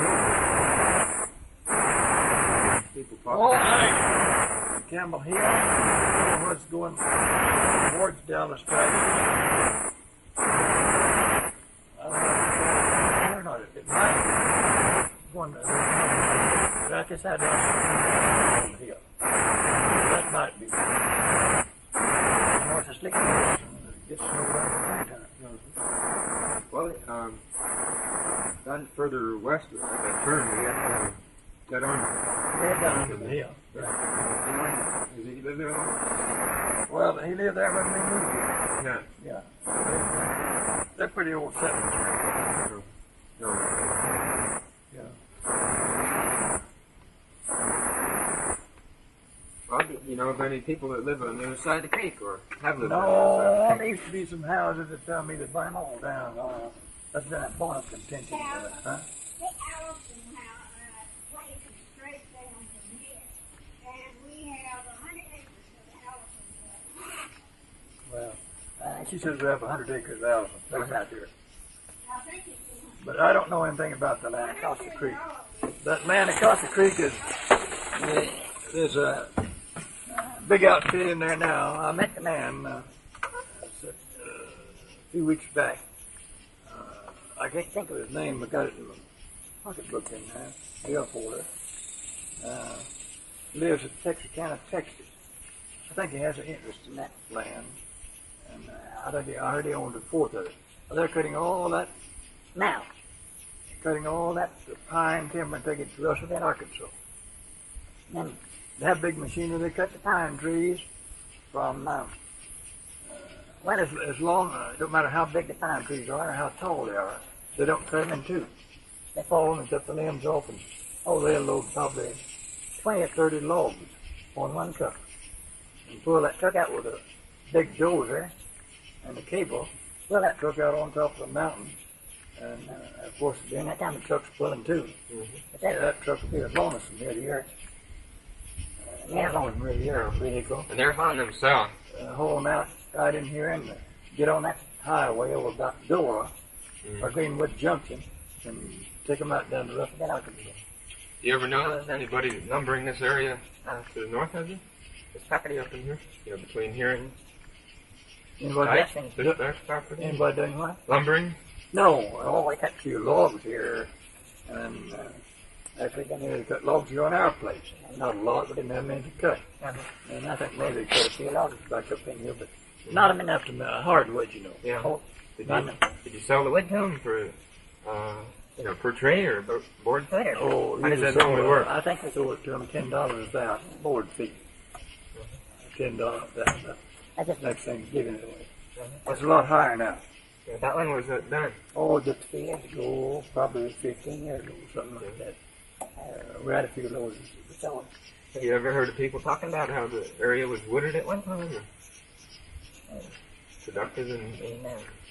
People All talk. right. Campbell Hill was going towards Dallas, Texas. I don't know or not. It might be going but I guess I don't know. That might be. North of Slickman. It gets snowed around the winter. Well, down further west at that turn, we got that on. Yeah, down under the hill. Does he live there? Well, he lived there when we moved here. Yeah. Yeah. They're pretty old settlements. No. Yeah. Well, do you know of any people that live on the other side of the creek or have lived on the No, other side of the there used to be some houses that tell me to burn all down. That's been a bonus contention for that, huh? The Allison house, place is straight down from here. And we have 100 acres of Allison. Well, she says we have 100 acres out of that's out there. I think it's But I don't know anything about the land across the creek. That land across the creek there's a big outfit in there now. I met the man a few weeks back. I can't think of his name. I got it in my pocketbook in there. The airport. Lives in Texarkana, Texas. I think he has an interest in that land. And I heard he owned a fourth of it. They're cutting all that now. Cutting all that pine timber and taking it to Russell, Arkansas. And they have big machinery. They cut the pine trees from, well, as long, it don't matter how big the pine trees are or how tall they are. They don't cut them in two. They fall and cut the limbs off and, they'll load probably 20 or 30 logs on one truck. And pull that truck out with a big dozer and a cable, pull that truck out on top of the mountain. And, of course, during that time, the truck's pulling too. But that truck will be a bonus from here to here. As long as from here to here, a vehicle. And they're hauling them south. Haul them out right in here and get on that highway over about Dora or Greenwood Junction, and take them out down the rough Talcum. You ever know there's anybody lumbering this area to the north of you? This property up in here? You know, between here and Anybody, this property? anybody doing what? Lumbering? No, all I got a few logs here, and actually they nearly cut logs here on our place. Not a lot, but didn't have many to cut. And I think maybe they cut a few logs back up in here, but not enough to hardwood, you know. Yeah. Oh, Did you sell the wood to them for, per tray or board foot? Or how does that normally work? I think they sold it to them $10 a board fee. $10 that. That's next thing, giving it away. It's a lot higher now. Yeah, that one was done. Oh, just a few years ago, probably 15 years ago, something like that. We had a few loads to sell. Have you ever heard of people talking about how the area was wooded at one time? Productive in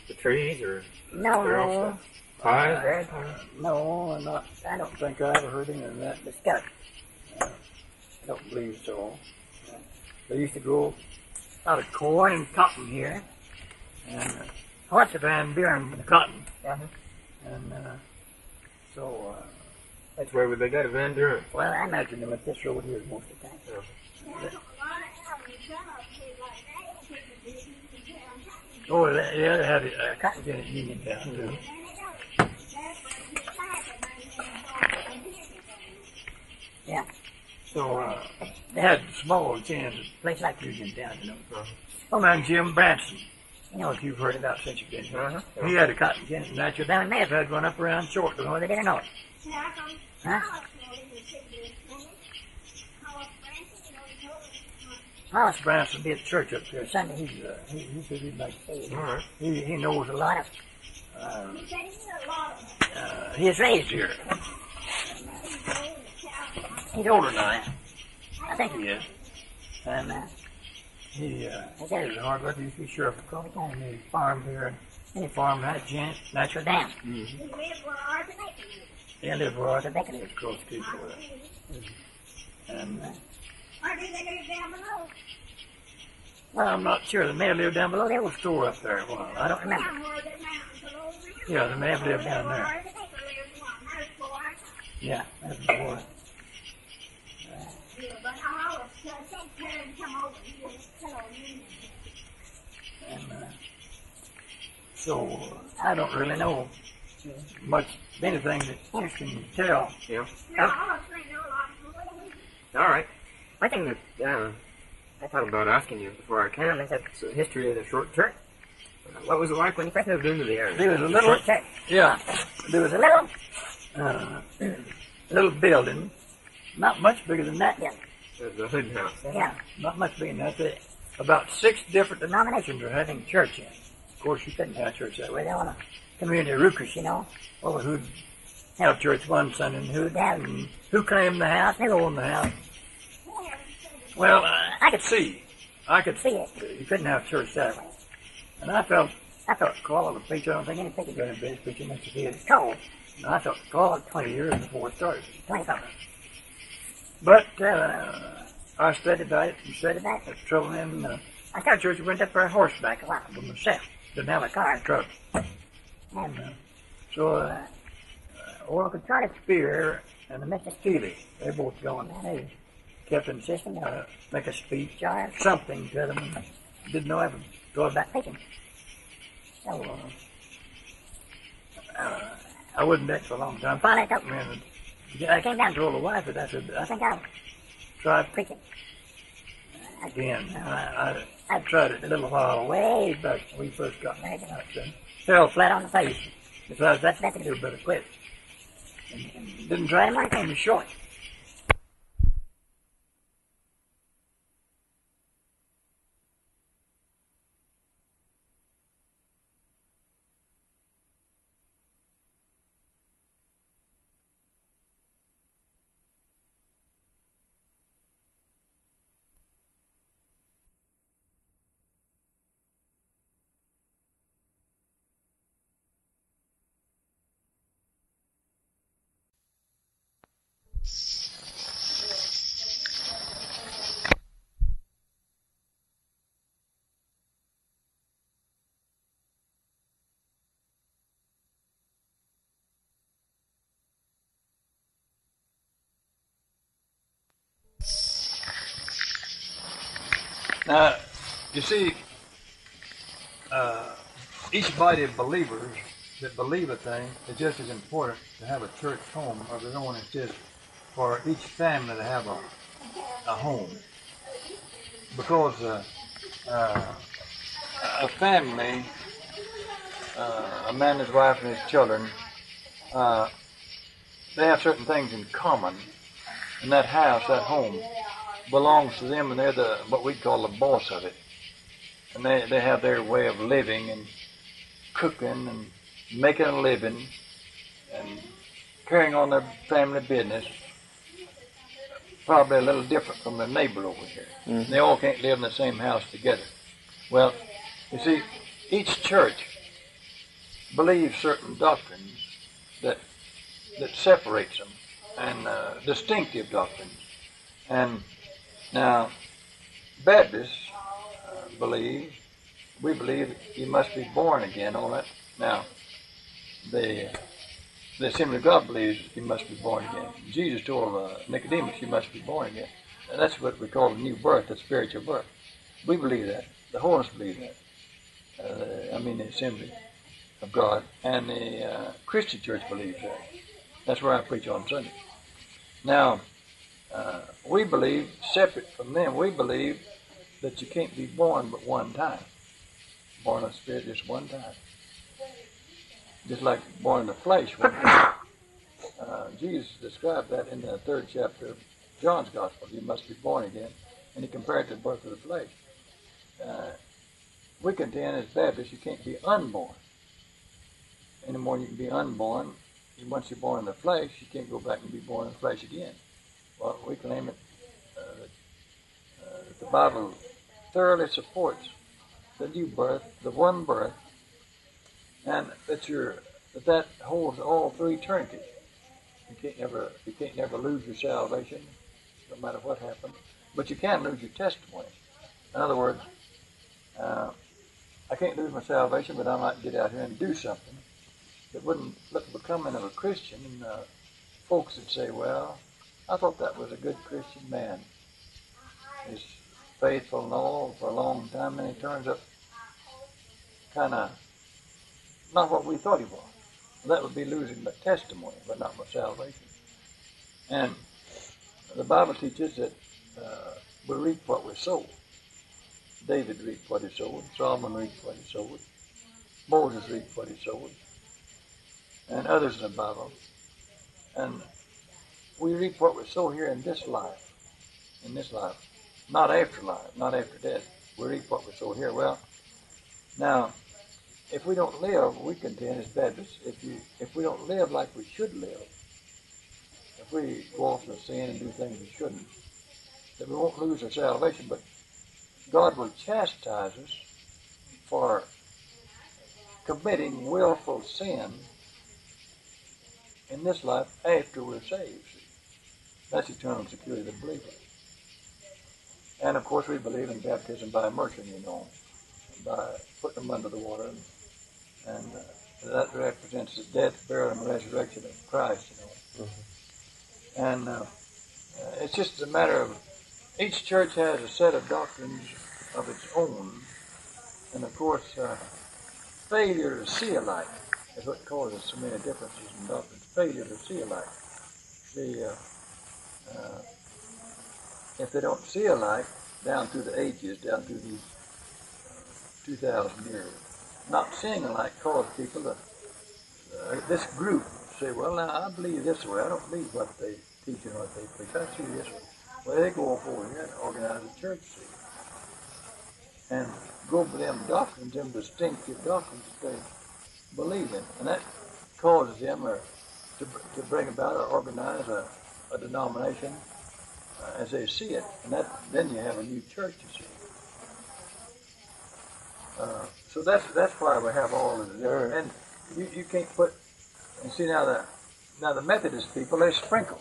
the trees or no, pies? No, not. I don't think I ever heard any of that discussed. I don't believe so. They used to grow a lot of corn and cotton here, and lots of Van Buren cotton. And so that's where they got a Van Buren. Well, I imagine they went this road here most of the time. Oh, yeah, they had a cotton gin at Uniontown too. Yeah. So they had small gins, a place like Uniontown, you know. Oh man, Jim Branson. You know if you've heard about since you've been here. He had a cotton gin at Natural Down. They had one up around Short, but they didn't know it. Huh? Hollis Branson be at church up there Sunday. He said he'd like to see it. He knows a lot of. He is raised here. He's older than I am. I think he is. And he said he was a hard worker. He used to be sheriff of Crawley County. He farmed here. And he farmed right at Natural Dam. He lived where Arthur Bacon is, across the street over there. And or do they live down below? well, I'm not sure. They may have lived down below the old store up there a while. I don't remember. Yeah, they may have lived down there. Yeah, that's before. And so I don't really know much anything that you can tell. Yeah. All right. I think that I thought about asking you before I came. Is that the history of the short church? What was it like when you first moved into the area? There was a little, yeah, there was a little building, not much bigger than that yet. The hood house. Yeah, not much bigger than that. About 6 different denominations were having church in. Of course, you couldn't have church that way. They want a community of rookers, you know, over who'd have church one Sunday and who'd have, and who claimed the house, who owned the house. Well, I could see it. You couldn't have church that way. And I felt the call of the preacher. I don't think any preacher got in bed preaching much to be at his call. And I felt the call 20 years before it started. 25. But I studied that and studied that. That's trouble in. I got church. Went up there horseback a lot by myself. Didn't have a car in trouble. And so Oracle Charlie Spear and the Mr. Steely, they both gone. They kept insisting make a speech or something to them. And didn't know I would go about preaching. So I wasn't there for a long time. Finally, I got me in. I came down and told the wife that I said, I think I'll try preaching again. I tried it a little while, way back when we first got married. I fell flat on the face. Besides, that's nothing to do but quit. And didn't try anymore, it came short. Now, you see, each body of believers that believe a thing is just as important to have a church home of their own as just for each family to have a home. Because a family, a man, his wife, and his children, they have certain things in common. And that house, that home, belongs to them, and they're what we call the boss of it. And they have their way of living and cooking and making a living and carrying on their family business, probably a little different from their neighbor over here. Mm-hmm. They all can't live in the same house together. Well, you see, each church believes certain doctrines that separates them, and distinctive doctrines. And now, Baptists we believe you must be born again, all that. Now, the Assembly of God believes you must be born again. Jesus told Nicodemus, you must be born again. And that's what we call the new birth, the spiritual birth. We believe that. The wholeness believes that. The Assembly of God. And the Christian church believes that. That's where I preach on Sunday. Now, we believe, separate from them, we believe that you can't be born but one time. Born of the Spirit just one time. Just like born in the flesh one time. Jesus described that in the 3rd chapter of John's Gospel. You must be born again. And he compared it to the birth of the flesh. We contend as Baptists you can't be unborn. Any more than you can be unborn. Once you're born in the flesh, you can't go back and be born in the flesh again. Well, we claim it that the Bible thoroughly supports the new birth, the one birth, and that holds all through eternity. You can't never lose your salvation, no matter what happens. But you can lose your testimony. In other words, I can't lose my salvation, but I might get out here and do something that wouldn't look becoming of a Christian, and folks would say, well, I thought that was a good Christian man. He's faithful and all for a long time, and he turns up kind of not what we thought he was. That would be losing my testimony, but not my salvation. And the Bible teaches that we reap what we sow. David reaped what he sowed. Solomon reaped what he sowed. Moses reaped what he sowed. And others in the Bible. And we reap what we sow here in this life. In this life. Not after life, not after death. We reap what we sow here. Well, now, if we don't live, we contend as Baptists, if we don't live like we should live, if we go off in sin and do things we shouldn't, then we won't lose our salvation, but God will chastise us for committing willful sin in this life after we're saved. That's eternal security of the believer. And of course we believe in baptism by immersion, by putting them under the water. And that represents the death, burial, and resurrection of Christ, Mm-hmm. And it's just a matter of each church has a set of doctrines of its own. And of course, failure to see alike is what causes so many differences in doctrines. Failure to see alike. If they don't see alike down through the ages, down through these 2,000 years, not seeing alike causes people to, this group say, well, now I believe this way. I don't believe what they teach and what they preach. I see this way. Well, they go off over here and organize a church, see, and go for them doctrines, them distinctive doctrines that they believe in. And that causes them to bring about or organize a denomination as they see it. And then you have a new church, you see. So that's why we have all of this. And you can't put, and see now the Methodist people, they sprinkle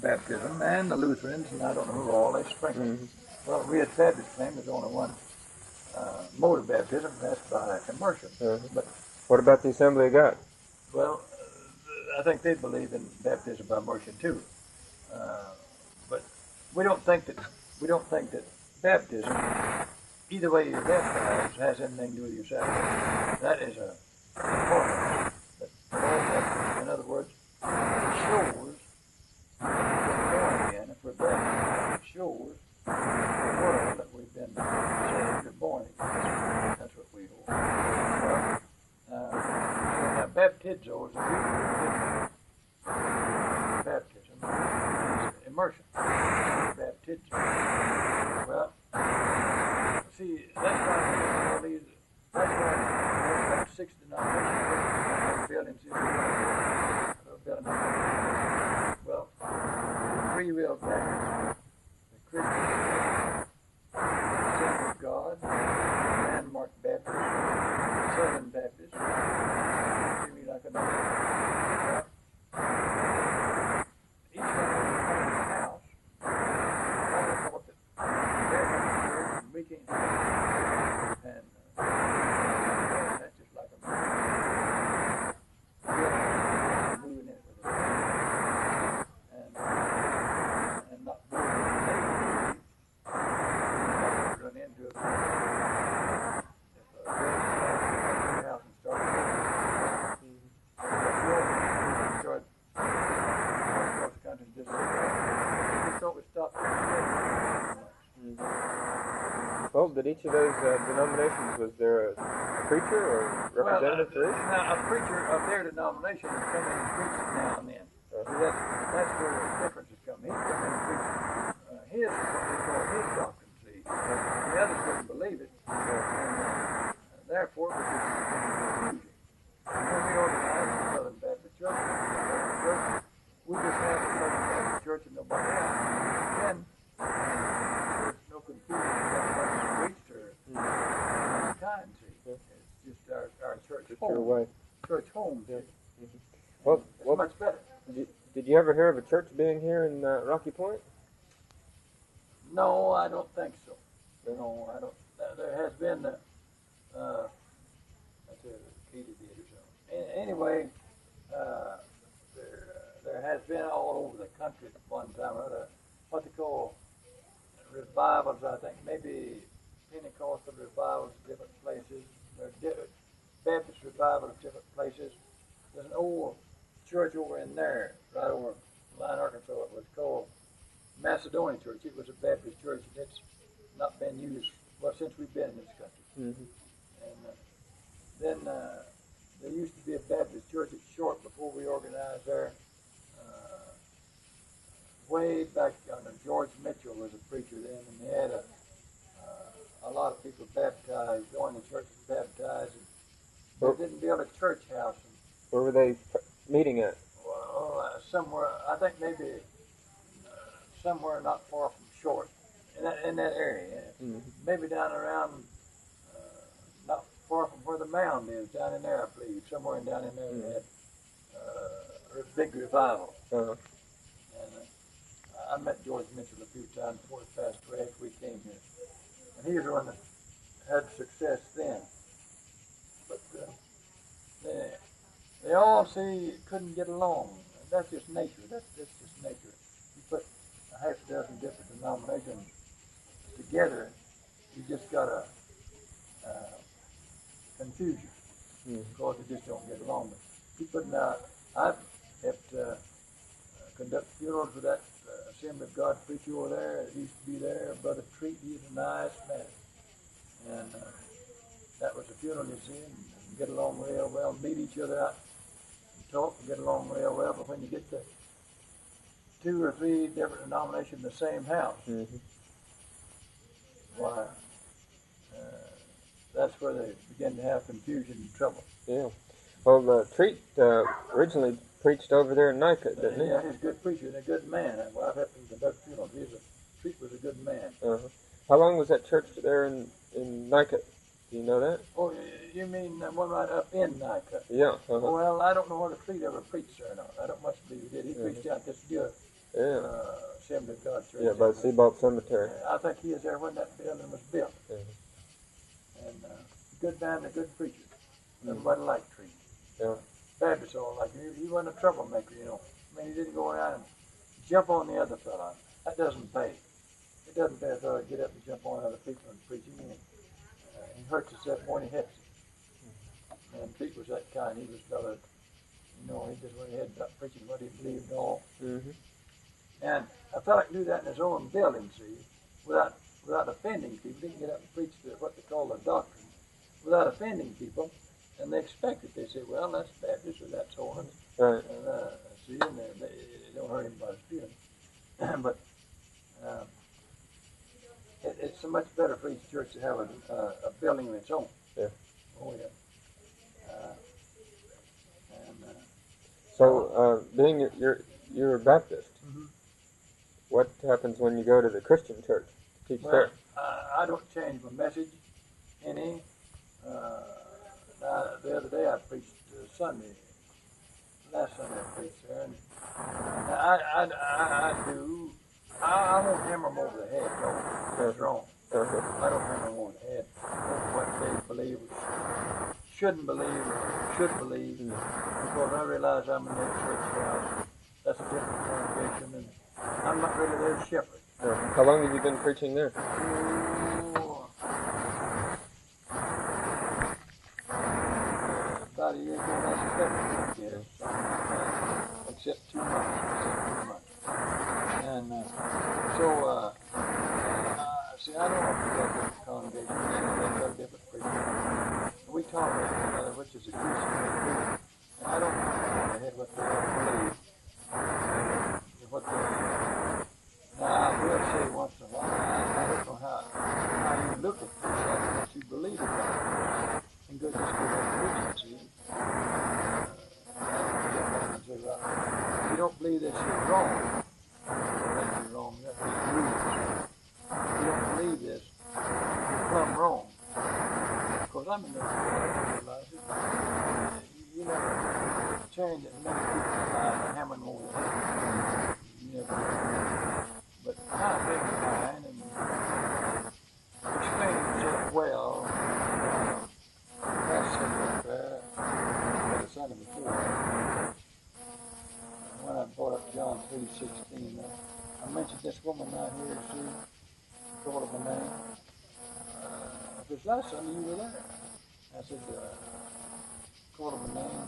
baptism, and the Lutherans, and I don't know who all, they sprinkle. Mm-hmm. Well, we at Baptist claim there's only one mode of baptism, that's by immersion. Mm-hmm. But what about the Assembly of God? Well, I think they believe in baptism by immersion too. But we don't think that baptism either way you're baptized has anything to do with your salvation. That is a important. But in other words, it shows that we've been born again. If we're baptized, it shows the world that we've been saved or born again. That's what we hold. Well, now, baptizo is a Greek word. Baptism is immersion. Baptizo. Well, see, that's why there's like 6 denominations, buildings in well, the Free Will Baptist, the Christian, the Assembly of God, Landmark Baptist, Southern Baptist, seem like another. Each one of them comes to the house. I thought that they're going to church and we can't do it. And that's just like a moving in with it. And not moving in the run into it. If a house and start across the country just thought we stopped. Well, did each of those denominations, was there a preacher or representative for each? Now, a preacher of their denomination is coming and preaching now and then. That's where the differences come. He's coming and preaching his, what we call his doctrine, see. The others wouldn't believe it. And therefore, it was confusing. When we organized the Southern Baptist Church, we just have the Southern Baptist Church and nobody else. Then, there's no confusion about what's preached or kind, see. It's just our church home. Your way. Church home, see. Well, It's much better. Did you ever hear of a church being here in Rocky Point? No, I don't think so. No, I don't. There has been that's a Katie did or something. Anyway, there has been all over the country at one time or other what they call revivals. I think maybe Pentecostal revivals in different places. There's Baptist revivals in different places. There's an old church over in there, right over in Line, Arkansas. It was called Macedonian Church. It was a Baptist church, and it's not been used since we've been in this country. Mm-hmm. And then there used to be a Baptist church at Short before we organized there. Way back under George Mitchell was a preacher then, and they had a lot of people baptized, joined the church and baptized. And they didn't build a church house. Where were they meeting at? Well, somewhere, I think maybe somewhere not far from Short, in that area. Mm-hmm. Maybe down around, not far from where the mound is, down in there, I believe. Somewhere down in there, they had a big revival. Uh-huh. And I met George Mitchell a few times before he passed away after we came here. And he was the one that had success then. But they all couldn't get along. That's just nature. That's just nature. You put a half a dozen different denominations together, you just got a confusion. Because they just don't get along. But you putting I've helped conduct funerals for that Assembly of God preacher over there. He used to be there. Brother Treat, he's a nice man. And that was a funeral, you see, and get along real well, meet each other out, and talk, and get along real well. But when you get to 2 or 3 different denominations in the same house, why, that's where they begin to have confusion and trouble. Yeah. Well, Treat originally preached over there in Nika, didn't he? Yeah, he's a good preacher and a good man. Well, I've helped him conduct funerals. Treat was a good man. Uh-huh. How long was that church there in Nika? Do you know that? Oh, you mean the one right up in Nika? Yeah. Uh-huh. Well, I don't know whether Treat ever preached there or not. I don't much believe he did. He preached out this good Assembly of God church. Yeah, by Seabolt Cemetery. I think he was there when that building was built. And good man and a good preacher. Everybody liked Treat. Yeah. Baptists all like him. He wasn't a troublemaker, you know. I mean, he didn't go around and jump on the other fella. That doesn't pay. It doesn't pay a fella to get up and jump on other people and preach. hurts himself more than he hits it. And Pete was that kind. He was got a, he just went ahead and got preaching what he believed in all. Mm-hmm. And a fella can do that in his own building, see, without offending people. He can get up and preach what they call the doctrine without offending people. And they expect it. They say, well, that's Baptist or that's Holiness. Right. See, and they don't hurt anybody's feelings. But it's so much better for each church to have a building of its own. Yeah. Oh, yeah. So, being you're a Baptist, mm-hmm. What happens when you go to the Christian church to teach there? I don't change my message any. The other day I preached Sunday. Last Sunday I preached there, and I do. I won't hammer them over the head. No, that's wrong. I don't hammer them over the head. What they believe, shouldn't believe, or should believe, because I realize I'm in that church house. That's a different congregation, and I'm not really their shepherd. How long have you been preaching there? About a year ago, last February, except 2 months. And see, I don't want to go to the congregation, they've got a different preacher. We tolerate one another, which is a Christian thing. And I don't know what they believe. Now, I will say once in a while, I don't know how you look at this, unless you believe it. And go just go back to preaching, see? If you don't believe this, you're wrong. You're wrong. You have to believe this. If you don't believe this, you're plumb wrong. Because I'm in the realize it. You never change it. Many people lie hammering over the head. You never. But I think it's fine and explaining himself well. Last Sunday prayer, or the Sunday before, when I brought up John 3:16, I mentioned this woman out here, Sue, called her name. If it's last Sunday, you were there. I said, called her name,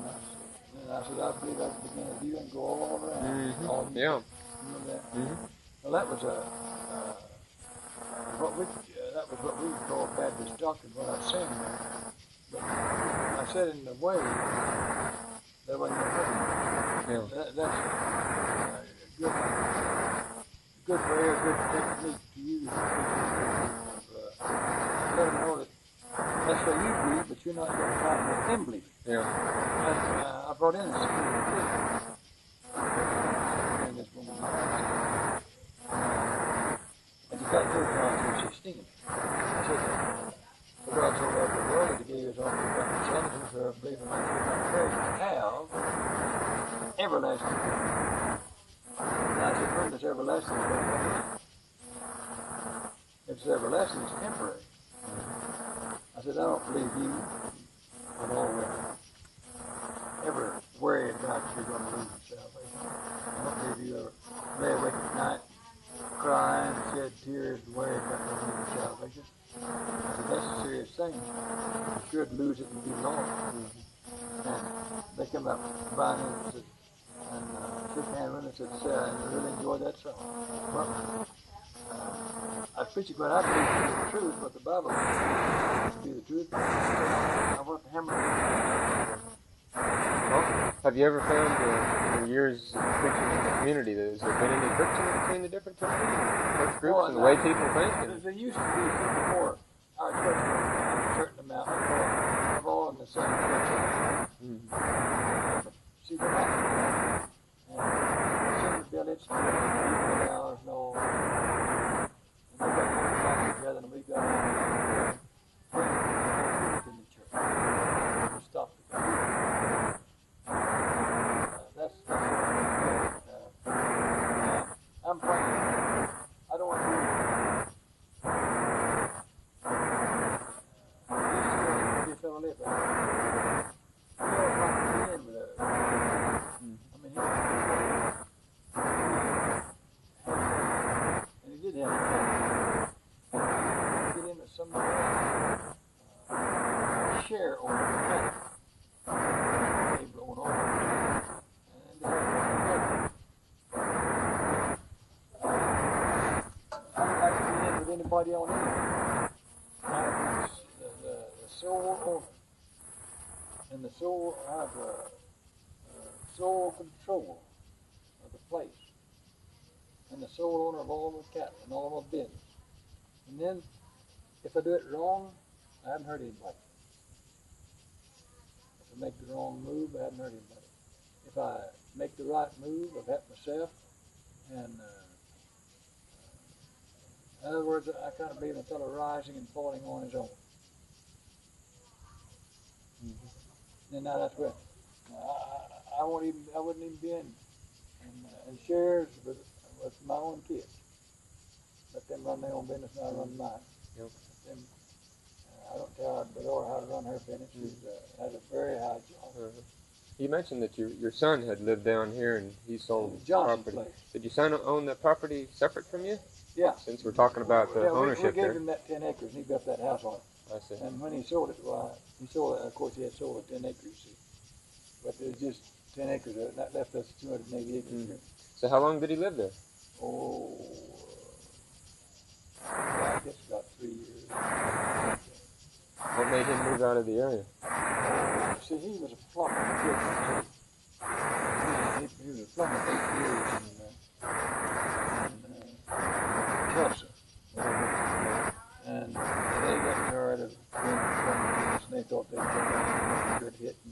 and I said, I believe I can begin with you and go all around. Mm-hmm. All yeah. Remember that? Mm-hmm. Well, that was what we call Baptist doctrine when I sang there. But I said it in a way that wasn't going to hurt. That's good prayer, good technique to use. Let them know that that's what you believe, but you're not going to try to make them believe. Yeah. I brought in the spirit of faith. And this woman, and you got to John 3:16. I said, for God so loved the world that he gave his only begotten Son, that whosoever believeth in him should not perish, but have everlasting life. And I said, when does everlasting life? If it's everlasting, it's temporary. I said, I don't believe you would always ever worry about you're going to lose your salvation. I don't believe you ever lay awake at night crying, shed tears, and worry about losing your salvation. I said, that's a serious thing. You should lose it and be lost. And they come up behind me and said, shook hands with me and said, Sarah, I really enjoyed that song. Well, I preach it when I believe to be the truth, but the Bible to be the truth. I want to hammer it. Well, have you ever found in your years of preaching in the community that has there been any friction between the different churches and church groups and the way people think? There used to be before our church a certain amount of all in the same church. But see what happened? And the village, people ours and all. And we got together and we got in the church. We stopped the community. That's I'm praying. I don't want to be a fellow live. idea on anything. The soul and the soul have sole control of the place, and the sole owner of all my cattle and all my business. And then, if I do it wrong, I haven't hurt anybody. If I make the wrong move, I haven't hurt anybody. If I make the right move, I've helped myself. And in other words, I kind of believe in a fellow rising and falling on his own. Mm-hmm. And now that's where I wouldn't even be in shares with my own kids. Let them run their own business, and I run mine. Yep. Let them, I don't tell the daughter how to run her business. She has a very high job. Uh-huh. You mentioned that your son had lived down here and he sold property. Place. Did your son own that property separate from you? Yeah. Since we're talking about the ownership we gave him that 10 acres and he built that house on it. I see. And when he sold it, he sold it, of course he had sold the 10 acres, you see. But there's just 10 acres of it, and that left us 280 acres here. So how long did he live there? Oh, I guess about 3 years. What made him move out of the area? See, he was a plumber. He was a plumber for 8 years in Tulsa. And they got tired of being a plumber, and they thought they'd get a good hit. They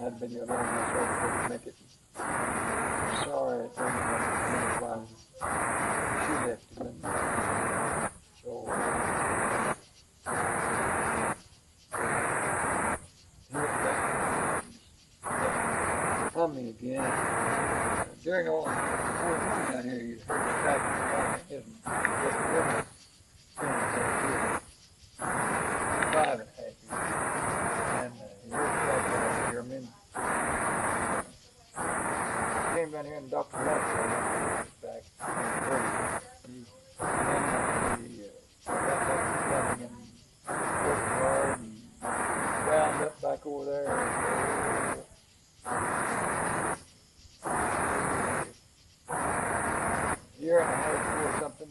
hadn't been here long enough so they couldn't make it. Sorry, I think why she left him. So he went back to plumbing again. During all before coming down here, you heard the fact that isn't just a woman. 5.5 years. And he heard the fact that here, I mean, came down here and Dr. Lutz back in the 30s. He got back to plumbing and worked hard and wound up back over there. A year and a half or something,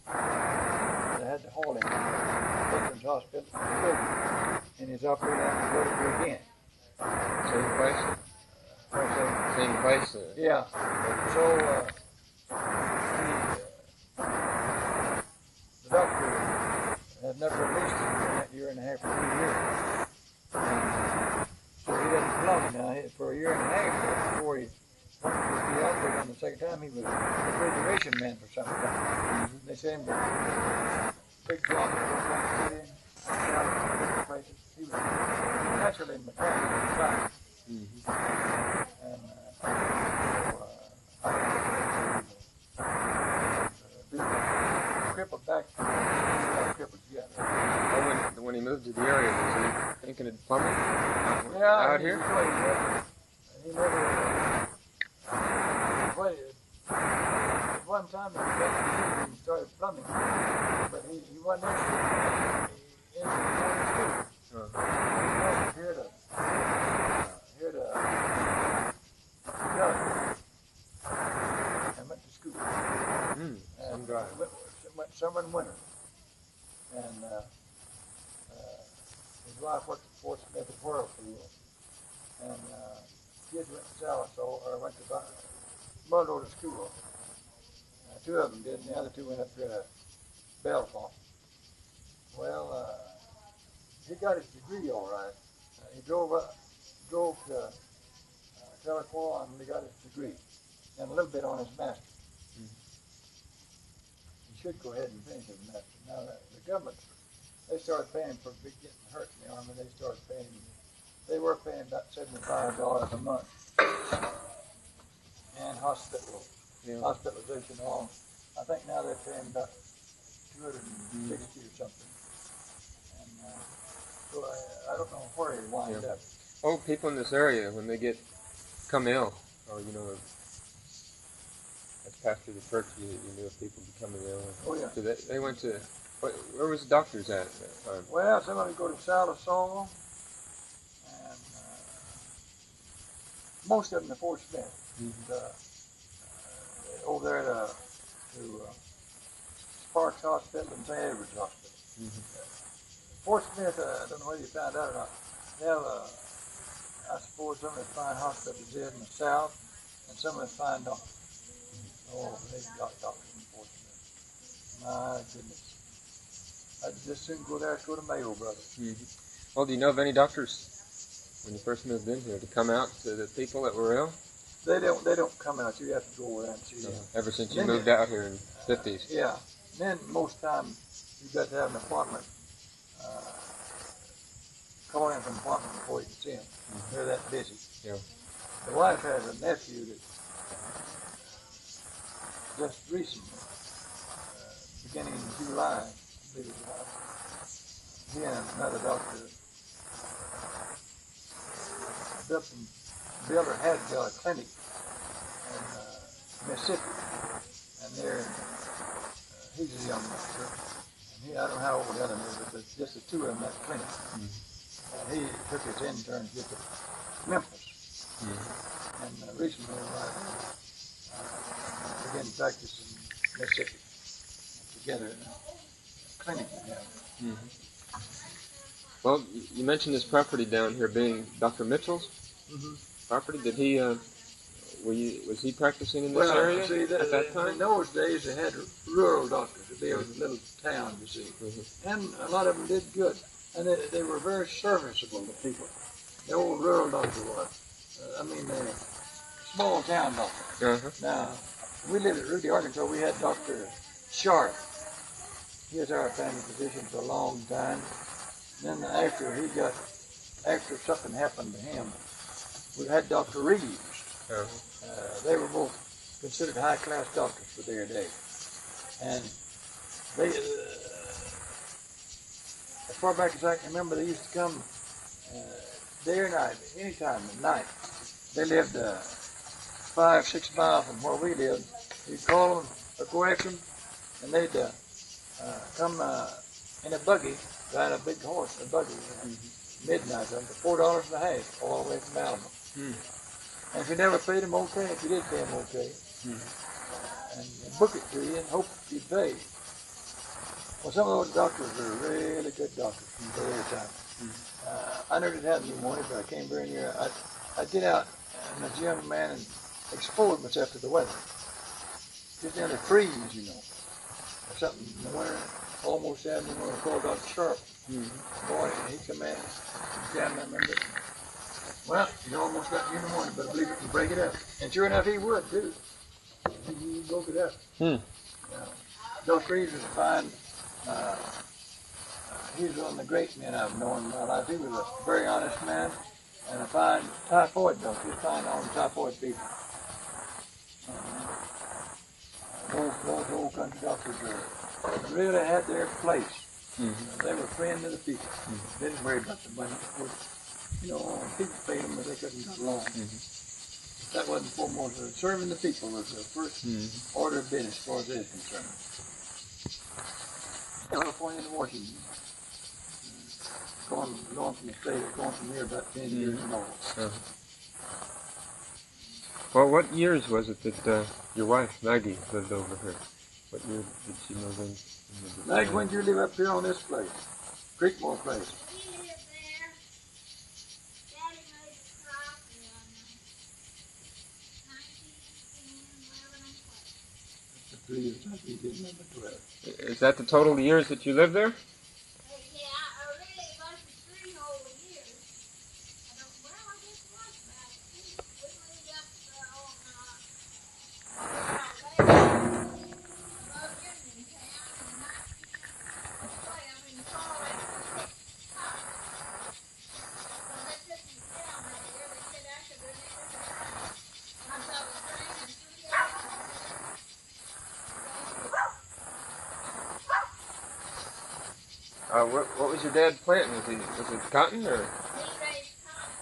they had to haul him to Veterans Hospital, and he's up here now to go again. Same place? Same place? Yeah. So, the doctor had never released him in that year and a half or 2 years. And so he doesn't plumb now for a year and a half before he operated on the second time. He was a refrigeration man for some time. They sent him to big block of city and places. He was naturally mechanical inside. And crippled back, crippled together. Oh, when he moved to the area, was he thinking of plumbing? Yeah, out here? He never played. At one time he got to and started plumbing, but he wasn't interested in the school. He wasn't here to go. I went to school. And went summer and winter. And his wife worked at Fort Smith at Whirlpool. And kids went to Salisbury, or went to Mudrow to school. 2 of them did, and the other 2 went up to Belfont. Well, he got his degree all right. He drove to Telequoa and he got his degree, and a little bit on his master's. He should go ahead and finish his master's. Now, the government, they started paying for getting hurt in the Army. They started paying, they were paying about $75 a month. And hospitalization all. I think now they're paying about $260 or something. And so I don't know where he winds up. Old people in this area, when they come ill, or as pastor of the church, you knew of people becoming ill. Oh yeah. So they went to. Where was the doctors at that time? Well, some of them go to Salisbury, and most of them to Fort Smith. over there to Parks Hospital and St. Edward's Hospital. Fort Smith, I don't know whether you found out or not, they have, I suppose, some of the fine hospitals here in the South and some of the fine doctors. Oh, they've got doctors in Fort Smith. My goodness. I'd just soon go there and go to Mayo, brother. Well, do you know of any doctors, when you first moved in here, to come out to the people that were ill? They don't come out. You have to go over there and see them. Ever since you moved out here in the 50s? Yeah. Then most times you've got to have an appointment. Call in from an appointment before you can see them. They're that busy. Yeah. The wife has a nephew that just recently, beginning in July, I believe it was, he and another doctor built or had built a clinic in Mississippi, and there he's a young doctor, and I don't know how old the other is, but just the two of them at the clinic. And he took his internship to Memphis, and recently began to practice in Mississippi together in a clinic together. Well, you mentioned this property down here being Dr. Mitchell's property. Did he, was he practicing in this area see, at that time? In those days, they had rural doctors. They was a little town, you see. And a lot of them did good. And they were very serviceable to people. The old rural doctor was. I mean, small town doctor. Now, we lived at Rudy, Arkansas. We had Dr. Sharp. He was our family physician for a long time. Then after something happened to him, we had Dr. Reeves. They were both considered high-class doctors for their day. And they, as far back as I can remember, they used to come day or night, anytime at night. They lived 5-6 miles from where we lived. You'd call them or go after them, and they'd come in a buggy, ride a big horse, a buggy, midnight, for $4 and a half, all the way from Alabama. And if you never paid them, okay. If you did pay them, okay. And book it to you and hope you pay. Well, some of those doctors were really good doctors for their time. I never did have any money, but I came very near. I'd get out as a young man and expose myself to the weather. Get down to freeze, you know, or something in the winter. Almost had me when I called Dr. Sharp. Boy, he'd come in, examine that member. Well, he almost got me in the morning, but I believe it can break it up. And sure enough, he would, too. He broke it up. Dr. Reeves was a fine, he was one of the great men I've known in my life. He was a very honest man and a fine typhoid doctor. He was fine on typhoid people. Those old country doctors really had their place. They were friends of the people. Didn't worry about the money. Of course, you know, people paid them, but they couldn't get along. That wasn't foremost. Serving the people was the first order of business as far as they're concerned. California to Washington. Going from the state, going from here about 10 years and over. Well, what years was it that your wife, Maggie, lived over here? What year did she move in? Maggie, when did you live up here on this place? Creekmore place. We lived there. Daddy made a crop in 1910, 11, and 12. That's the 3 years I did number 12. Is that the total years that you lived there? Yeah, really, it wasn't 3 whole years. I guess it was about 2. We moved up on What was your dad planting? Was it cotton or? he raised cotton.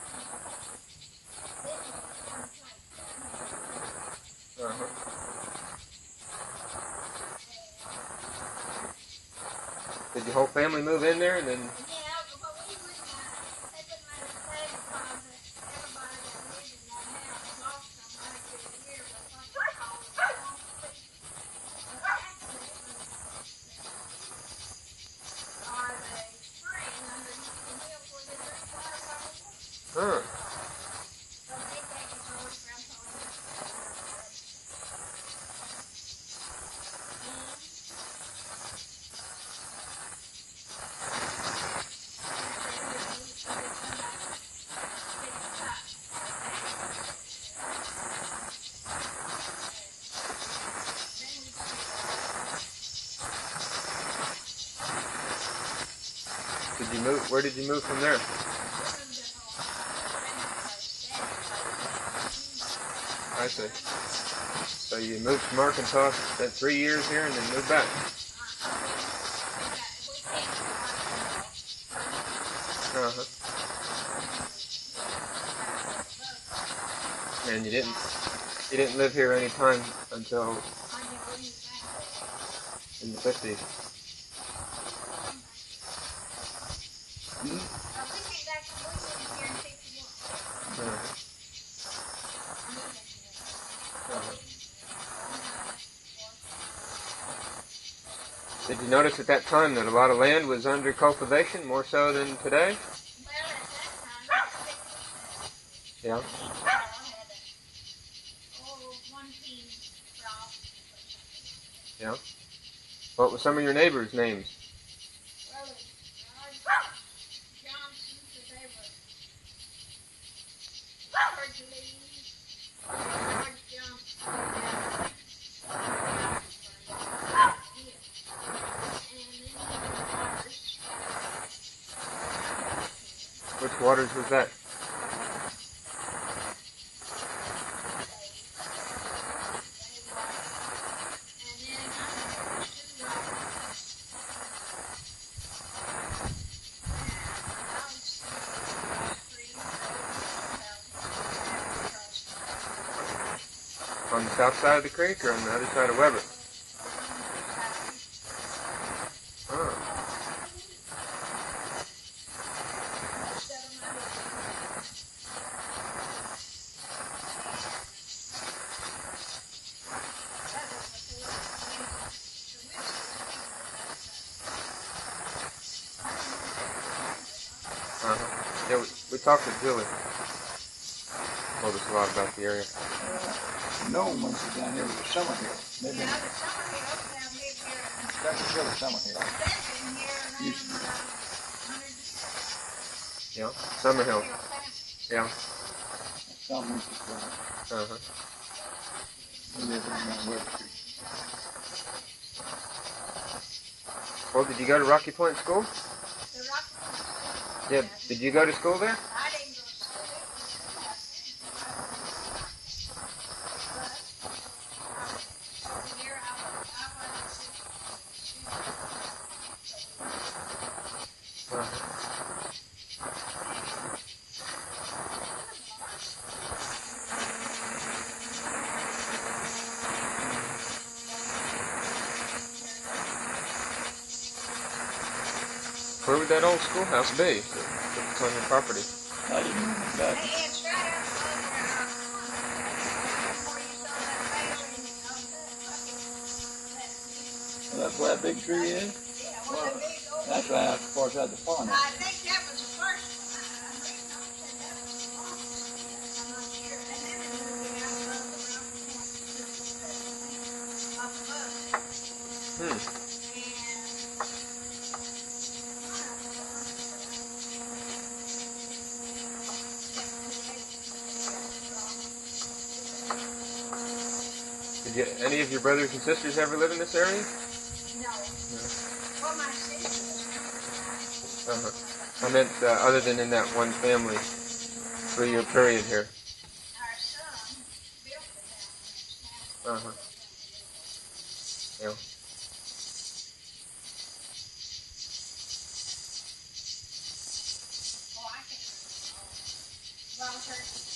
Did your whole family move in there and then? Yeah, but we wouldn't, they wouldn't let us stay because everybody that lived in that house lost some money through the year, but what they call it, Huh. Did you move? Where did you move from there? I see. So you moved from Arkansas, spent 3 years here, and then moved back. Uh-huh. And you didn't live here any time until in the 50s. Did you notice at that time that a lot of land was under cultivation, more so than today? Yeah. Yeah. What were some of your neighbors' names? Which Waters was that? On the south side of the creek or on the other side of Weber? Oh. Yeah, we talked to Julie. Told us a lot about the area. No one wants to down here with the summer hill. Maybe that's still a summer hill. Yeah, Summerhill. Yeah. Summer Uh-huh. We live on Web Street. Well, did you go to Rocky Point School? Yeah. Did you go to school there? I didn't go to school. Where would that old schoolhouse be? It's on your property. I didn't know that. It's right up over before you saw that railing Well, that's where that big tree is? Yeah, well, the big old That's right out, of course, out the farm. I think that was the first one. I'm reading on it said that was the longest. I'm not sure. And then they moved it out above the Rocky Point up above it. Hmm. Did any of your brothers and sisters ever live in this area? No. Well, my sister was I meant other than in that one family 3-year period here. our son built the house. Yeah. Oh, I can't remember. Well, church.